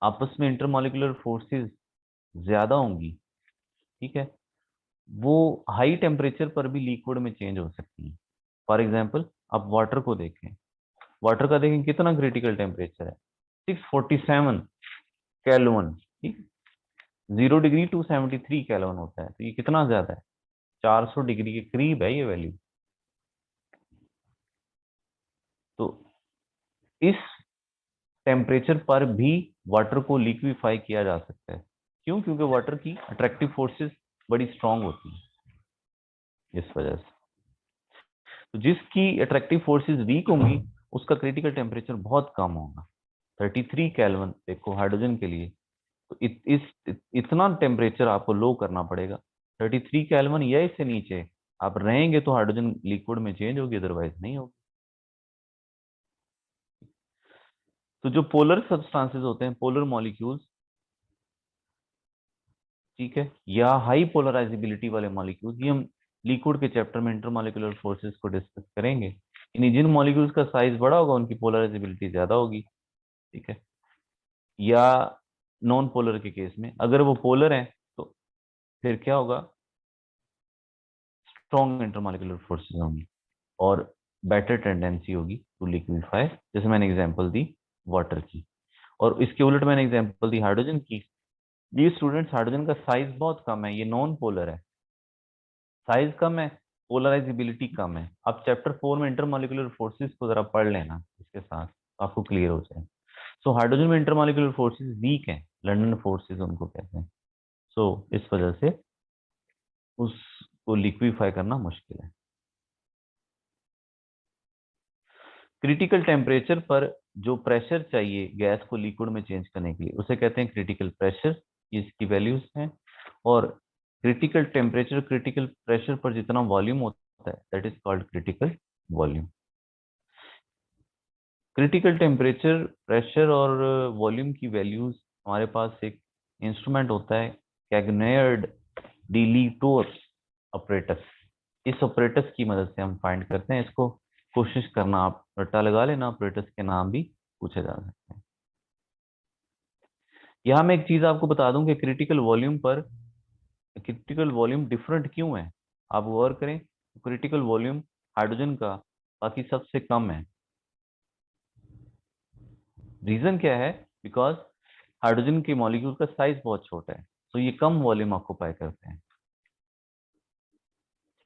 आपस में इंटरमॉलिक्यूलर फोर्सेस ज्यादा होंगी, ठीक है, वो हाई टेम्परेचर पर भी लिक्विड में चेंज हो सकती है। फॉर एग्जाम्पल, आप वाटर को देखें, वाटर का देखें कितना क्रिटिकल टेम्परेचर है, 647 केल्विन, ठीक, 0 डिग्री 273 केल्विन होता है। तो ये कितना ज्यादा है, 400 डिग्री के करीब है ये वैल्यू। तो इस टेम्परेचर पर भी वाटर को लिक्विफाई किया जा सकता है। क्यों? क्योंकि वाटर की अट्रैक्टिव फोर्सेस बड़ी स्ट्रांग होती है इस वजह से। तो जिसकी अट्रैक्टिव फोर्सेस वीक होंगी उसका क्रिटिकल टेम्परेचर बहुत कम होगा, 33 केल्विन देखो हाइड्रोजन के लिए। तो इतना टेम्परेचर आपको लो करना पड़ेगा, 33 केल्विन या इससे नीचे आप रहेंगे तो हाइड्रोजन लिक्विड में चेंज होगी, अदरवाइज नहीं होगी। तो जो पोलर सब्सटेंसेस होते हैं, पोलर मॉलिक्यूल्स, ठीक है, या हाई पोलराइजेबिलिटी वाले मॉलिक्यूल्स, ये हम लिक्विड के चैप्टर में इंटरमॉलिक्यूलर फोर्सेस को डिस्कस करेंगे। यानी जिन मॉलिक्यूल्स का साइज बड़ा होगा उनकी पोलराइजेबिलिटी ज्यादा होगी, ठीक है। या नॉन पोलर के केस में अगर वो पोलर है तो फिर क्या होगा, स्ट्रॉन्ग इंटरमॉलिक्यूलर फोर्सेस होंगी और बेटर टेंडेंसी होगी टू लिक्विफाई। जैसे मैंने एग्जांपल दी वाटर की, और इसके उलट मैंने एग्जांपल दी हाइड्रोजन की। ये स्टूडेंट्स, हाइड्रोजन का साइज बहुत कम है, ये नॉन पोलर है, साइज कम है, पोलराइजेबिलिटी कम है। आप चैप्टर 4 में इंटरमॉलिक्यूलर फोर्सेस को जरा पढ़ लेना, इसके साथ आपको क्लियर हो जाए। सो हाइड्रोजन में इंटरमॉलिक्यूलर फोर्सेस वीक हैं, लंडन फोर्सेस उनको कहते हैं। सो इस वजह से उसको लिक्विफाई करना मुश्किल है। क्रिटिकल टेम्परेचर पर जो प्रेशर चाहिए गैस को लिक्विड में चेंज करने के लिए उसे कहते हैं क्रिटिकल प्रेशर, ये इसकी वैल्यूज हैं। और क्रिटिकल टेम्परेचर, क्रिटिकल प्रेशर पर जितना वॉल्यूम होता है that is called critical volume. Critical temperature, pressure और वॉल्यूम की वैल्यूज हमारे पास एक इंस्ट्रूमेंट होता है, कैग्नेयर्ड डी लीटोर ऑपरेटस। इस ऑपरेटस की मदद से हम फाइंड करते हैं इसको। कोशिश करना, आप रट्टा लगा लेना, ऑपरेटस के नाम भी पूछे जा सकते हैं। यहाँ मैं एक चीज आपको बता दूं कि क्रिटिकल वॉल्यूम पर क्रिटिकल वॉल्यूम डिफरेंट क्यों है। आप गौर करें, क्रिटिकल वॉल्यूम हाइड्रोजन का बाकी सबसे कम है। रीजन क्या है? बिकॉज हाइड्रोजन के मॉलिक्यूल का साइज बहुत छोटा है, तो ये कम वॉल्यूम ऑक्यूपाई करते हैं,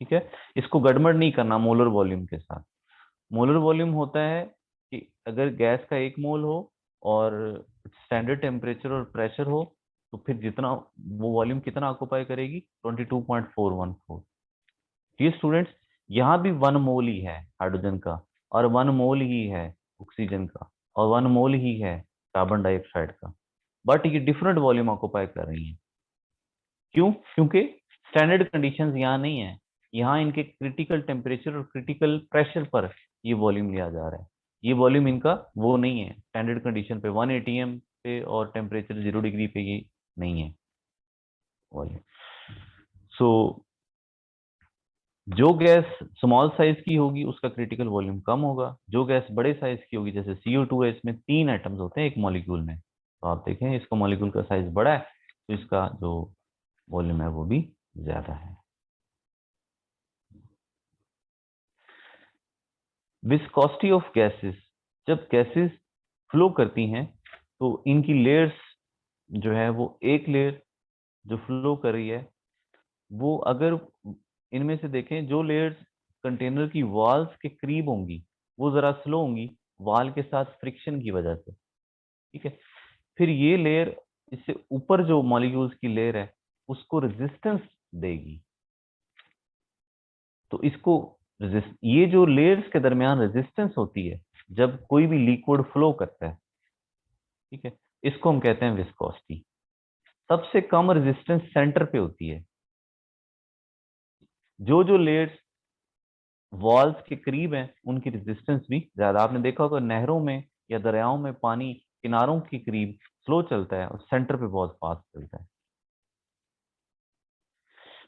ठीक है। इसको गड़बड़ नहीं करना मोलर वॉल्यूम के साथ। मोलर वॉल्यूम होता है कि अगर गैस का 1 मोल हो और स्टैंडर्ड टेम्परेचर और प्रेशर हो तो फिर जितना वो वॉल्यूम कितना ऑक्यूपाई करेगी, 22.414। ये स्टूडेंट्स, यहाँ भी 1 मोल ही है हाइड्रोजन का और 1 मोल ही है ऑक्सीजन का और 1 मोल ही है कार्बन डाइऑक्साइड का, बट ये डिफरेंट वॉल्यूम ऑक्यूपाई कर रही है। क्यों? क्योंकि स्टैंडर्ड कंडीशंस यहाँ नहीं है, यहाँ इनके क्रिटिकल टेम्परेचर और क्रिटिकल प्रेशर पर ये वॉल्यूम लिया जा रहा है। ये वॉल्यूम इनका वो नहीं है, स्टैंडर्ड कंडीशन पे 1 atm पे और टेम्परेचर 0 डिग्री पे ये नहीं है वॉल्यूम। सो जो गैस स्मॉल साइज की होगी उसका क्रिटिकल वॉल्यूम कम होगा, जो गैस बड़े साइज की होगी, जैसे CO2 है, इसमें 3 एटम्स होते हैं एक मॉलिक्यूल में, तो आप देखें इसका मॉलिक्यूल का साइज बड़ा है तो इसका जो वॉल्यूम है वो भी ज्यादा है। विस्कोसिटी ऑफ गैसेस, जब गैसेस फ्लो करती हैं तो इनकी लेयर्स जो है वो एक लेयर जो फ्लो कर रही है वो अगर इनमें से देखें जो लेयर्स कंटेनर की वॉल्स के करीब होंगी वो जरा स्लो होंगी वॉल के साथ फ्रिक्शन की वजह से, ठीक है। फिर ये लेयर इससे ऊपर जो मॉलिक्यूल्स की लेयर है उसको रेजिस्टेंस देगी। तो इसको ये जो लेयर्स के दरमियान रेजिस्टेंस होती है जब कोई भी लिक्विड फ्लो करता है, ठीक है, इसको हम कहते हैं विस्कोसिटी। सबसे कम रेजिस्टेंस सेंटर पे होती है। जो जो लेयर्स वॉल्स के करीब हैं उनकी रेजिस्टेंस भी ज्यादा। आपने देखा होगा नहरों में या दरियाओं में पानी किनारों के करीब स्लो चलता है और सेंटर पे बहुत फास्ट चलता है।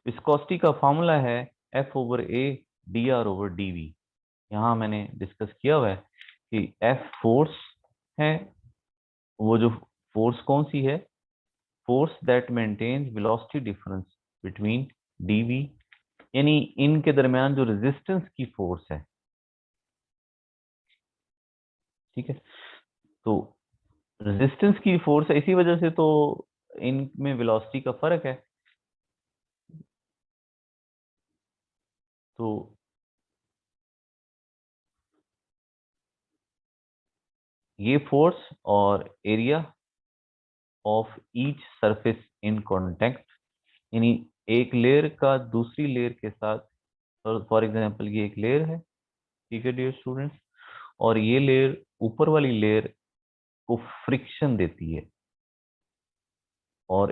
विस्कोसिटी का फॉर्मूला है F/A dr/dV। यहाँ मैंने डिस्कस किया हुआ है कि F फोर्स है, वो जो फोर्स कौन सी है, force that maintains velocity difference between dV, यानी इनके दरमियान जो रेजिस्टेंस की फोर्स है, ठीक है। तो रेजिस्टेंस की फोर्स है, इसी वजह से तो इनमें वेलोसिटी का फर्क है। तो ये फोर्स और area of each surface in contact, यानी एक लेयर का दूसरी लेयर के साथ, फॉर एग्जांपल ये एक लेयर है, ठीक है डियर स्टूडेंट्स, और ये लेयर ऊपर वाली लेयर को फ्रिक्शन देती है। और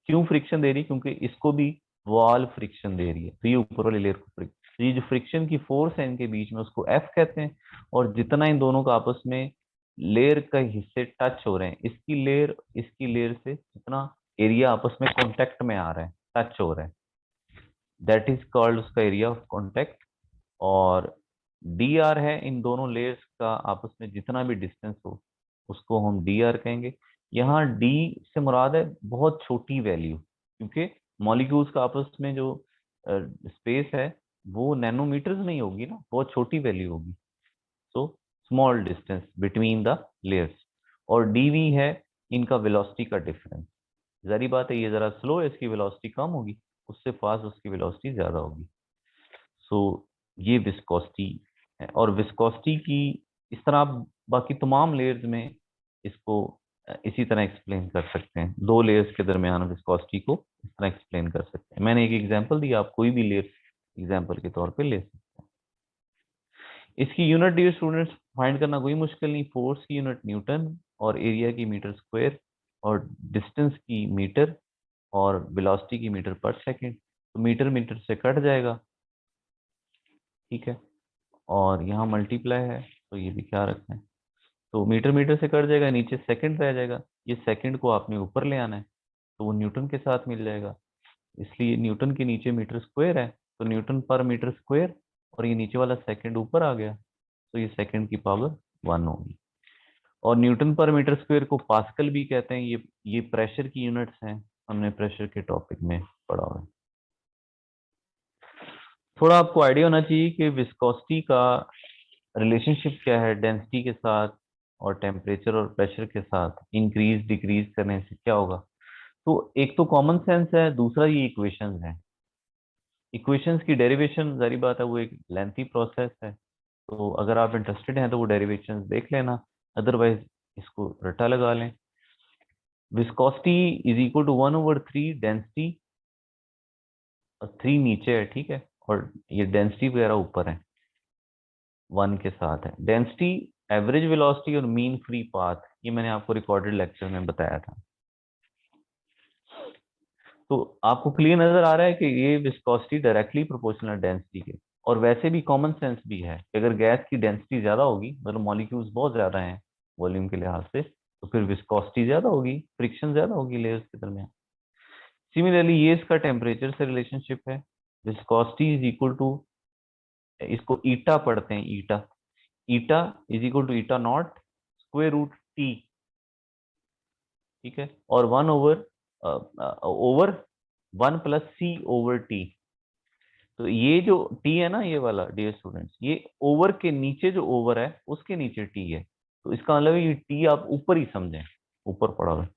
क्यों फ्रिक्शन दे रही है, क्योंकि इसको भी वॉल फ्रिक्शन दे रही है, तो ये ऊपर वाली लेयर को तो ये जो फ्रिक्शन की फोर्स है इनके बीच में उसको एफ कहते हैं। और जितना इन दोनों का आपस में लेयर का हिस्से टच हो रहे हैं, इसकी लेयर से जितना एरिया आपस में कांटेक्ट में आ रहा है, टच हो रहा है, दैट इज कॉल्ड उसका एरिया ऑफ कांटेक्ट। और डी आर है इन दोनों लेयर्स का आपस में जितना भी डिस्टेंस हो उसको हम डी आर कहेंगे। यहाँ डी से मुराद है बहुत छोटी वैल्यू, क्योंकि मॉलिक्यूल्स का आपस में जो स्पेस है वो नैनोमीटर्स नहीं होगी ना, बहुत छोटी वैल्यू होगी। So small distance between the layers. और डीवी है इनका वेलोसिटी का डिफरेंस। जारी बात है ये जरा स्लो है, इसकी वेलोसिटी कम होगी, उससे फास्ट उसकी वेलोसिटी ज्यादा होगी। सो ये विस्कोसिटी है। और विस्कोसिटी की इस तरह आप बाकी तमाम लेयर्स में इसको इसी तरह एक्सप्लेन कर सकते हैं। दो लेयर्स के दरमियान विस्कोसिटी को इस तरह एक्सप्लेन कर सकते हैं। मैंने एक एग्जांपल दी, आप कोई भी लेयर एग्जांपल के तौर पे ले सकते हैं। इसकी यूनिट डियर स्टूडेंट्स फाइंड करना कोई मुश्किल नहीं। फोर्स की यूनिट न्यूटन और एरिया की मीटर स्क्वायर और डिस्टेंस की मीटर और वेलोसिटी की मीटर पर सेकंड। तो मीटर मीटर से कट जाएगा, ठीक है, और यहाँ मल्टीप्लाई है तो ये भी क्या रखना है, तो मीटर मीटर से कट जाएगा, नीचे सेकंड रह जाएगा। ये सेकंड को आपने ऊपर ले आना है तो वो न्यूटन के साथ मिल जाएगा, इसलिए न्यूटन के नीचे मीटर स्क्वायर है तो न्यूटन पर मीटर स्क्वायर, और ये नीचे वाला सेकंड ऊपर आ गया तो ये सेकंड की पावर 1 होगी। और न्यूटन पर मीटर स्क्वायर को पास्कल भी कहते हैं। ये प्रेशर की यूनिट्स हैं, हमने प्रेशर के टॉपिक में पढ़ा हुआ है। थोड़ा आपको आइडिया होना चाहिए कि विस्कोसिटी का रिलेशनशिप क्या है डेंसिटी के साथ और टेम्परेचर और प्रेशर के साथ, इंक्रीज डिक्रीज करने से क्या होगा। तो एक तो कॉमन सेंस है, दूसरा ये इक्वेशंस है। इक्वेशंस की डेरिवेशन जारी बात है वो एक लेंथी प्रोसेस है, तो अगर आप इंटरेस्टेड हैं तो वो डेरिवेशंस देख लेना, अदरवाइज इसको रट्टा लगा लें। Viscosity is equal to 1/3 density, और 3 नीचे है, ठीक है, और ये डेंसिटी वगैरह ऊपर है, 1 के साथ है। डेंसिटी, एवरेज वेलोसिटी और मीन फ्री पाथ, ये मैंने आपको रिकॉर्डेड लेक्चर में बताया था। तो आपको क्लियर नजर आ रहा है कि ये विस्कोसिटी डायरेक्टली प्रोपोर्शनल डेंसिटी के। और वैसे भी कॉमन सेंस भी है कि अगर गैस की डेंसिटी ज्यादा होगी, मतलब मॉलिक्यूल्स बहुत ज्यादा हैं वॉल्यूम के लिहाज से, तो फिर विस्कोसिटी ज्यादा होगी, फ्रिक्शन ज्यादा होगी लेयर्स के दरमियान। सिमिलरली ये इसका टेम्परेचर से रिलेशनशिप है। विस्कोसिटी इज इक्वल टू, इसको ईटा पढ़ते हैं, eta, eta is equal to eta naught square root T, ठीक है, और 1 over 1 plus C over T. तो ये जो टी है ना, ये वाला डियर स्टूडेंट्स, ये ओवर के नीचे जो ओवर है उसके नीचे टी है। तो इसका मतलब ये टी आप ऊपर ही समझें, ऊपर पड़ा हुआ है।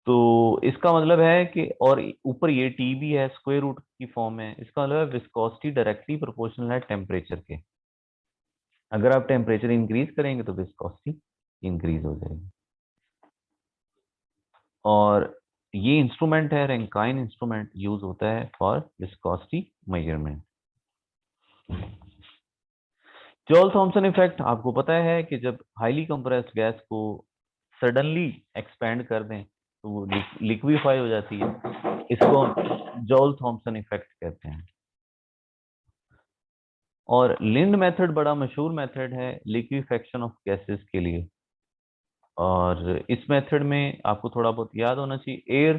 तो इसका मतलब है कि, और ऊपर ये टी भी है, स्क्वायर रूट की फॉर्म है, इसका मतलब है विस्कोसिटी डायरेक्टली प्रोपोर्शनल है टेम्परेचर के। अगर आप टेम्परेचर इंक्रीज करेंगे तो विस्कोसिटी इंक्रीज हो जाएगी। और ये इंस्ट्रूमेंट है, रैंकाइन इंस्ट्रूमेंट यूज होता है for viscosity measurement. Joule Thomson effect आपको पता है कि जब हाईली कंप्रेस्ड गैस को सडनली एक्सपेंड कर दें तो वो लिक्विफाई हो जाती है। इसको जॉल थॉमसन इफेक्ट कहते हैं। और लिंड मेथड बड़ा मशहूर मेथड है लिक्विफेक्शन ऑफ गैसेस के लिए। और इस मेथड में आपको थोड़ा बहुत याद होना चाहिए, एयर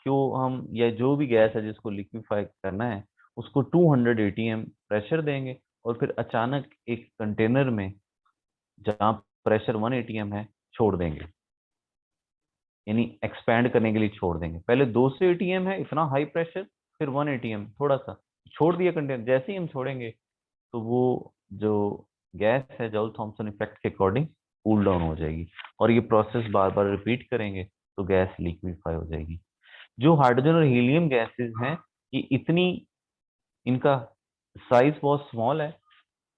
को हम, या जो भी गैस है जिसको लिक्विफाई करना है, उसको 200 एटीएम प्रेशर देंगे, और फिर अचानक एक कंटेनर में जहां प्रेशर 1 एटीएम है छोड़ देंगे, यानी एक्सपैंड करने के लिए छोड़ देंगे। पहले 200 एटीएम है, इतना हाई प्रेशर, फिर 1 एटीएम थोड़ा सा छोड़ दिया कंटेनर। जैसे ही हम छोड़ेंगे तो वो जो गैस है जॉल थॉमसन इफेक्ट के अकॉर्डिंग कूल डाउन हो जाएगी, और ये प्रोसेस बार बार रिपीट करेंगे तो गैस लिक्विफाई हो जाएगी। जो हाइड्रोजन और हीलियम गैसेस हैं, ये इतनी, इनका साइज बहुत स्मॉल है,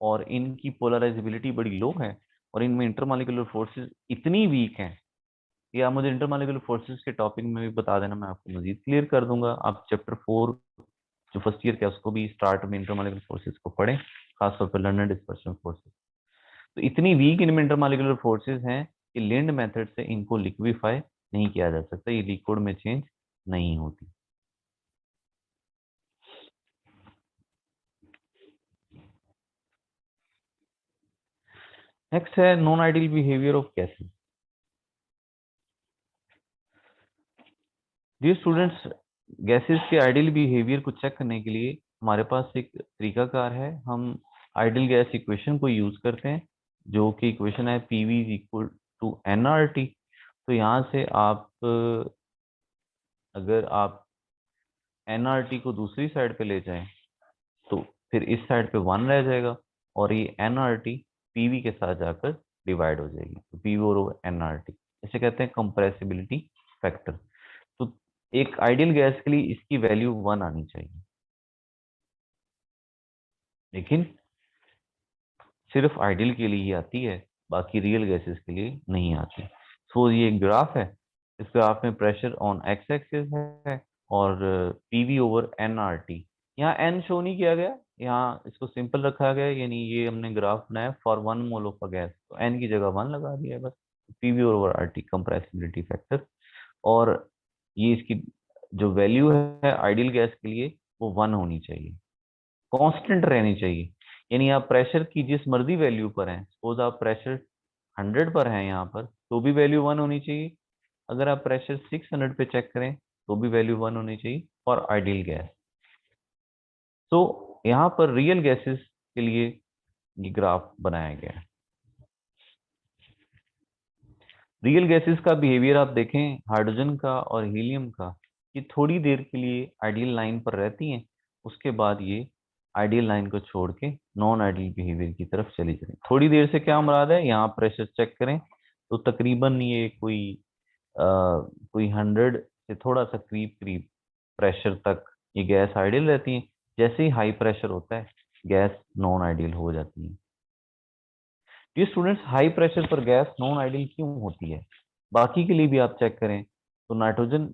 और इनकी पोलराइजेबिलिटी बड़ी लो है, और इनमें इंटरमॉलिक्यूलर फोर्सेस इतनी वीक हैं। ये आप मुझे इंटरमॉलिक्यूलर फोर्सेस के टॉपिक में भी बता देना, मैं आपको मजीद क्लियर कर दूंगा। आप चैप्टर 4 जो फर्स्ट ईयर का है उसको भी स्टार्ट में इंटरमॉलिक्यूलर फोर्सेस को पढ़ें, खासतौर पर लंडन डिस्पर्शन फोर्सेस। तो इतनी वीक इनमें इंटरमॉलिक्यूलर फोर्सेस हैं कि लिंड मेथड से इनको लिक्विफाई नहीं किया जा सकता, ये लिक्विड में चेंज नहीं होती। नेक्स्ट है non ideal behaviour of gases. Dear students, gases के आइडियल बिहेवियर को चेक करने के लिए हमारे पास एक तरीकाकार है। हम आइडियल गैस इक्वेशन को यूज करते हैं, जो कि इक्वेशन है PV is equal to NRT. तो यहाँ से आप अगर आप एनआरटी को दूसरी साइड पे ले जाएं तो फिर इस साइड पे 1 रह जाएगा, और ये एनआरटी पीवी के साथ जाकर डिवाइड हो जाएगी। तो पीवी और एनआरटी इसे कहते हैं कंप्रेसिबिलिटी फैक्टर। तो एक आइडियल गैस के लिए इसकी वैल्यू 1 आनी चाहिए, लेकिन सिर्फ आइडियल के लिए ही आती है, बाकी रियल गैसेस के लिए नहीं आती। सो ये एक ग्राफ है, इस ग्राफ में प्रेशर ऑन एक्स एक्सिस है और PV over N R T. यहाँ एन शो नहीं किया गया, यहाँ इसको सिंपल रखा गया, यानी ये हमने ग्राफ बनाया for 1 mole of a gas, तो एन की जगह 1 लगा दिया है बस। PV over R T compressibility factor, और ये इसकी जो वैल्यू है आइडियल गैस के लिए वो 1 होनी चाहिए, कांस्टेंट रहनी चाहिए। यानी आप प्रेशर की जिस मर्जी वैल्यू पर हैं, सपोज आप प्रेशर 100 पर हैं यहाँ पर, तो भी वैल्यू 1 होनी चाहिए। अगर आप प्रेशर 600 पे चेक करें तो भी वैल्यू 1 होनी चाहिए फॉर आइडियल गैस। तो यहाँ पर रियल गैसेस के लिए ये ग्राफ बनाया गया है। रियल गैसेस का बिहेवियर आप देखें, हाइड्रोजन का और हीलियम का, ये थोड़ी देर के लिए आइडियल लाइन पर रहती हैं, उसके बाद ये आइडियल लाइन को छोड़ के नॉन आइडियल बिहेवियर की तरफ चली जाती हैं। थोड़ी देर से क्या मुराद है, यहाँ प्रेशर चेक करें तो तकरीबन ये कोई 100 से थोड़ा सा करीब करीब प्रेशर तक ये गैस आइडियल रहती है। जैसे ही हाई प्रेशर होता है गैस नॉन आइडियल हो जाती है। ये स्टूडेंट्स, हाई प्रेशर पर गैस नॉन आइडियल क्यों होती है? बाकी के लिए भी आप चेक करें तो नाइट्रोजन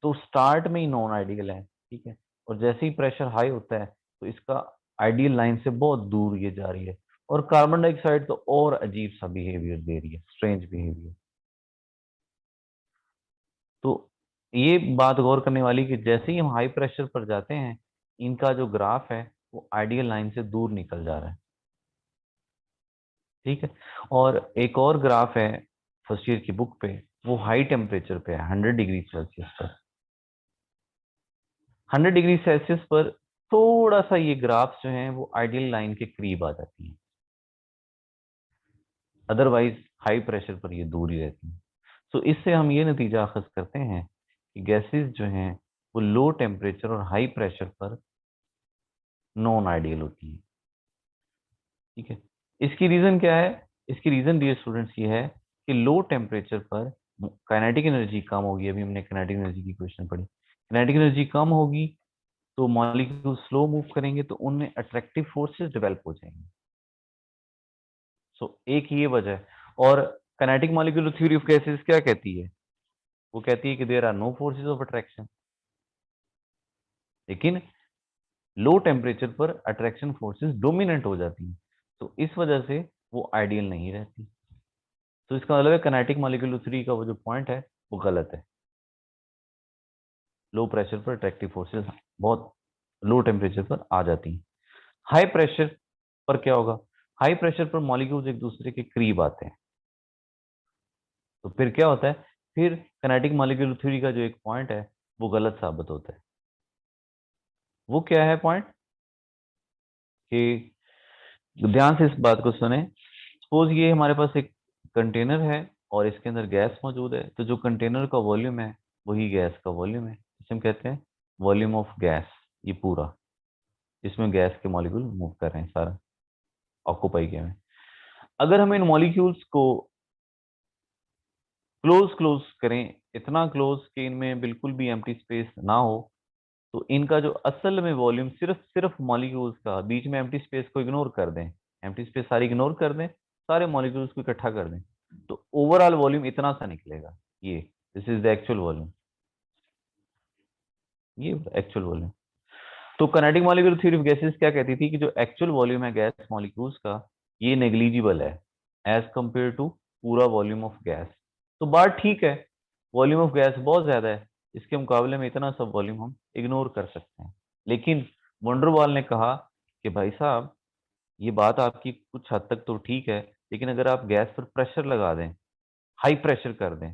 तो स्टार्ट में ही नॉन आइडियल है, ठीक है, और जैसे ही प्रेशर हाई होता है तो इसका आइडियल लाइन से बहुत दूर ये जा रही है। और कार्बन डाइऑक्साइड तो और अजीब सा बिहेवियर दे रही है, स्ट्रेंज बिहेवियर। तो ये बात गौर करने वाली कि जैसे ही हम हाई प्रेशर पर जाते हैं, इनका जो ग्राफ है वो आइडियल लाइन से दूर निकल जा रहा है, ठीक है। और एक और ग्राफ है फर्स्ट ईयर की बुक पे, वो हाई टेम्परेचर पे है, 100 डिग्री सेल्सियस पर। 100 डिग्री सेल्सियस पर थोड़ा सा ये ग्राफ जो है वो आइडियल लाइन के करीब आ जाती है, अदरवाइज हाई प्रेशर पर ये दूर ही रहती है। तो इससे हम ये नतीजा अखज करते हैं कि गैसेस जो हैं वो लो टेम्परेचर और हाई प्रेशर पर नॉन आइडियल होती है। ठीक है, इसकी रीजन क्या है? इसकी रीजन डियर स्टूडेंट्स ये है कि लो टेम्परेचर पर काइनेटिक एनर्जी कम होगी। अभी हमने काइनेटिक एनर्जी की क्वेश्चन पढ़ी, काइनेटिक एनर्जी कम होगी तो मॉलिक्यूल स्लो मूव करेंगे, तो उनमें अट्रैक्टिव फोर्सेस डेवलप हो जाएंगे। सो एक ये वजह है। और kinetic molecular theory of gases क्या कहती है? वो कहती है कि there are no forces of attraction, लेकिन लो टेम्परेचर पर अट्रैक्शन फोर्सेस डोमिनेंट हो जाती हैं, तो इस वजह से वो आइडियल नहीं रहती। तो इसका मतलब है काइनेटिक मॉलिक्यूलर थ्योरी का वो जो पॉइंट है वो गलत है। लो प्रेशर पर अट्रैक्टिव फोर्सेस बहुत लो टेम्परेचर पर आ जाती हैं। हाई प्रेशर पर क्या होगा? हाई प्रेशर पर मॉलिक्यूल्स एक दूसरे के करीब आते हैं, तो फिर क्या होता है? फिर काइनेटिक मॉलिक्यूलर थ्योरी का जो एक पॉइंट है वो गलत साबित होता है। वो क्या है पॉइंट? कि ध्यान से इस बात को सुने। सपोज ये हमारे पास एक कंटेनर है और इसके अंदर गैस मौजूद है, तो जो कंटेनर का वॉल्यूम है वही गैस का वॉल्यूम है, इसे हम कहते हैं वॉल्यूम ऑफ गैस। ये पूरा, इसमें गैस के मॉलिक्यूल मूव कर रहे हैं, सारा ऑक्यूपाई किए हुए हैं। अगर हम इन मॉलिक्यूल्स को क्लोज क्लोज करें, इतना क्लोज कि इनमें बिल्कुल भी एम्प्टी स्पेस ना हो, तो इनका जो असल में वॉल्यूम सिर्फ सिर्फ मॉलिक्यूल्स का, बीच में एम्प्टी स्पेस को इग्नोर कर दें, एम्प्टी स्पेस सारी इग्नोर कर दें, सारे मॉलिक्यूल्स को इकट्ठा कर दें, तो ओवरऑल वॉल्यूम इतना सा निकलेगा। ये this is the actual volume, ये एक्चुअल वॉल्यूम। तो kinetic molecular theory of gases क्या कहती थी कि जो एक्चुअल वॉल्यूम है गैस मॉलिक्यूल्स का, ये नेग्लिजिबल है एज कंपेयर टू पूरा वॉल्यूम ऑफ गैस। तो बात ठीक है, वॉल्यूम ऑफ गैस बहुत ज्यादा है, इसके मुकाबले में इतना सब वॉल्यूम हम इग्नोर कर सकते हैं। लेकिन वंडरवाल ने कहा कि भाई साहब, ये बात आपकी कुछ हद तक तो ठीक है, लेकिन अगर आप गैस पर प्रेशर लगा दें, हाई प्रेशर कर दें,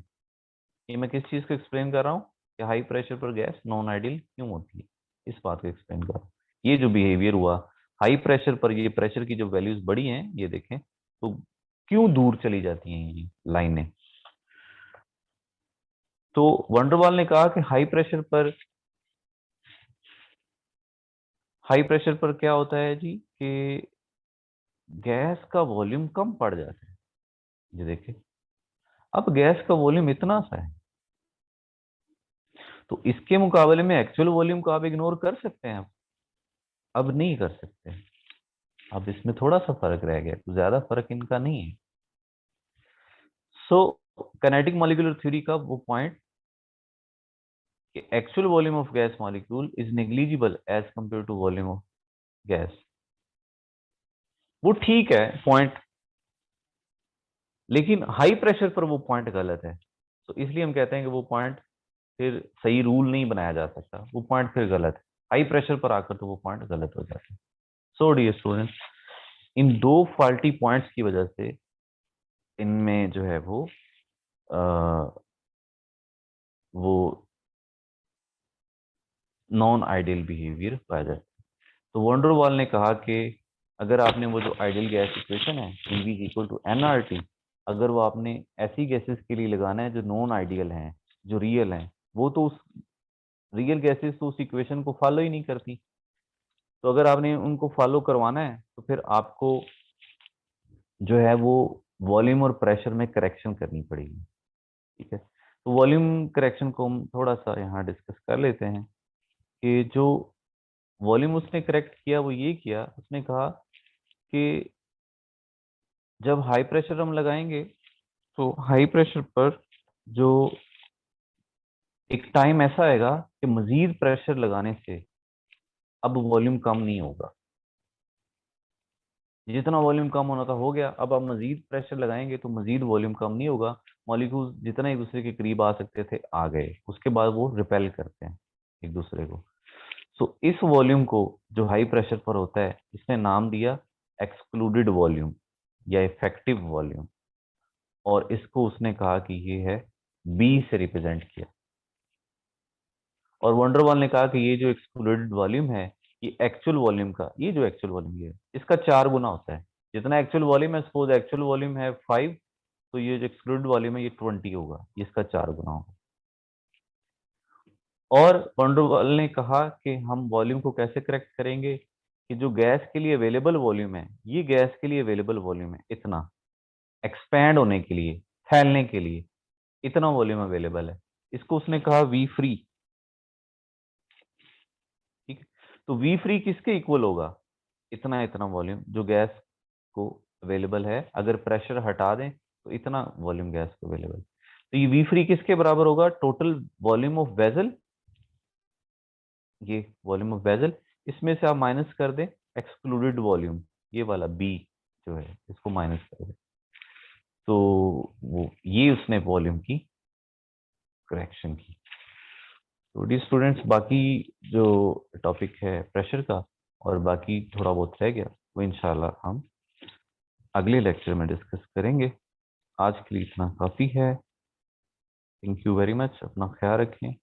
ये मैं किस चीज को एक्सप्लेन कर रहा हूँ कि हाई प्रेशर पर गैस नॉन आइडियल क्यों होती है, इस बात को एक्सप्लेन कर रहा हूँ। ये जो बिहेवियर हुआ हाई प्रेशर पर, ये प्रेशर की जो वैल्यूज बढ़ी हैं, ये देखें तो क्यों दूर चली जाती हैं ये लाइनें। तो वंडरवाल ने कहा कि हाई प्रेशर पर क्या होता है जी कि गैस का वॉल्यूम कम पड़ जाता है। ये देखिए, अब गैस का वॉल्यूम इतना सा है, तो इसके मुकाबले में एक्चुअल वॉल्यूम को आप इग्नोर कर सकते हैं, अब नहीं कर सकते। अब इसमें थोड़ा सा फर्क रह गया, कुछ ज्यादा फर्क इनका नहीं है। सो काइनेटिक मॉलिक्यूलर थ्योरी का वो पॉइंट कि actual volume of gas molecule is negligible as compare to volume of gas, वो ठीक है पॉइंट, लेकिन हाई प्रेशर पर वो पॉइंट गलत है। तो इसलिए हम कहते हैं कि वो पॉइंट फिर सही रूल नहीं बनाया जा सकता, वो पॉइंट फिर गलत है। हाई प्रेशर पर आकर तो वो पॉइंट गलत हो जाता है। सो डियर स्टूडेंट्स, इन दो फॉल्टी पॉइंट्स की वजह से इनमें जो है वो नॉन आइडियल बिहेवियर पाया जाता है। तो वंडरवाल ने कहा कि अगर आपने वो जो आइडियल गैस इक्वेशन है पीवी इक्वल टू एनआरटी, अगर वो आपने ऐसी गैसेस के लिए लगाना है जो नॉन आइडियल हैं, जो रियल हैं, वो तो उस रियल गैसेस तो उस इक्वेशन को फॉलो ही नहीं करती। तो अगर आपने उनको फॉलो करवाना है तो फिर आपको जो है वो वॉल्यूम और प्रेशर में करेक्शन करनी पड़ेगी। ठीक है, तो वॉल्यूम करेक्शन को हम थोड़ा सा यहाँ डिस्कस कर लेते हैं कि जो वॉल्यूम उसने करेक्ट किया वो ये किया, उसने कहा कि जब हाई प्रेशर हम लगाएंगे तो हाई प्रेशर पर जो एक टाइम ऐसा आएगा कि मजीद प्रेशर लगाने से अब वॉल्यूम कम नहीं होगा, जितना वॉल्यूम कम होना था हो गया, अब आप मजीद प्रेशर लगाएंगे तो मजीद वॉल्यूम कम नहीं होगा। मॉलिक्यूल्स जितना एक दूसरे के करीब आ सकते थे आ गए, उसके बाद वो रिपेल करते हैं एक दूसरे को। सो इस वॉल्यूम को जो हाई प्रेशर पर होता है, इसने नाम दिया एक्सक्लूडेड वॉल्यूम या इफेक्टिव वॉल्यूम, और इसको उसने कहा कि ये है बी से रिप्रेजेंट किया। और वंडरवाल ने कहा कि ये जो एक्सक्लूडेड वॉल्यूम है, ये एक्चुअल वॉल्यूम का, ये जो एक्चुअल वॉल्यूम है इसका 4 गुना होता है। जितना एक्चुअल वॉल्यूम है, सपोज एक्चुअल वॉल्यूम है 5, तो ये जो एक्सक्लूडेड वॉल्यूम है ये 20 होगा, इसका 4 गुना होगा। और वंडरवाल ने कहा कि हम वॉल्यूम को कैसे करेक्ट करेंगे कि जो गैस के लिए अवेलेबल वॉल्यूम है, ये गैस के लिए अवेलेबल वॉल्यूम है इतना, एक्सपैंड होने के लिए, फैलने के लिए इतना वॉल्यूम अवेलेबल है। इसको उसने कहा वी फ्री। ठीक है, तो वी फ्री किसके इक्वल होगा? इतना इतना वॉल्यूम जो गैस को अवेलेबल है, अगर प्रेशर हटा दें तो इतना वॉल्यूम गैस को अवेलेबल। तो ये वी फ्री किसके बराबर होगा? टोटल वॉल्यूम ऑफ वेसल, ये वॉल्यूम ऑफ वेसल, इसमें से आप माइनस कर दें एक्सक्लूडेड वॉल्यूम, ये वाला बी जो है इसको माइनस कर दें, तो वो ये उसने वॉल्यूम की करेक्शन की। तो डी स्टूडेंट्स, बाकी जो टॉपिक है प्रेशर का और बाकी थोड़ा बहुत रह गया वो इंशाल्लाह हम अगले लेक्चर में डिस्कस करेंगे। आज के लिए इतना काफ़ी है। थैंक यू वेरी मच, अपना ख्याल रखें।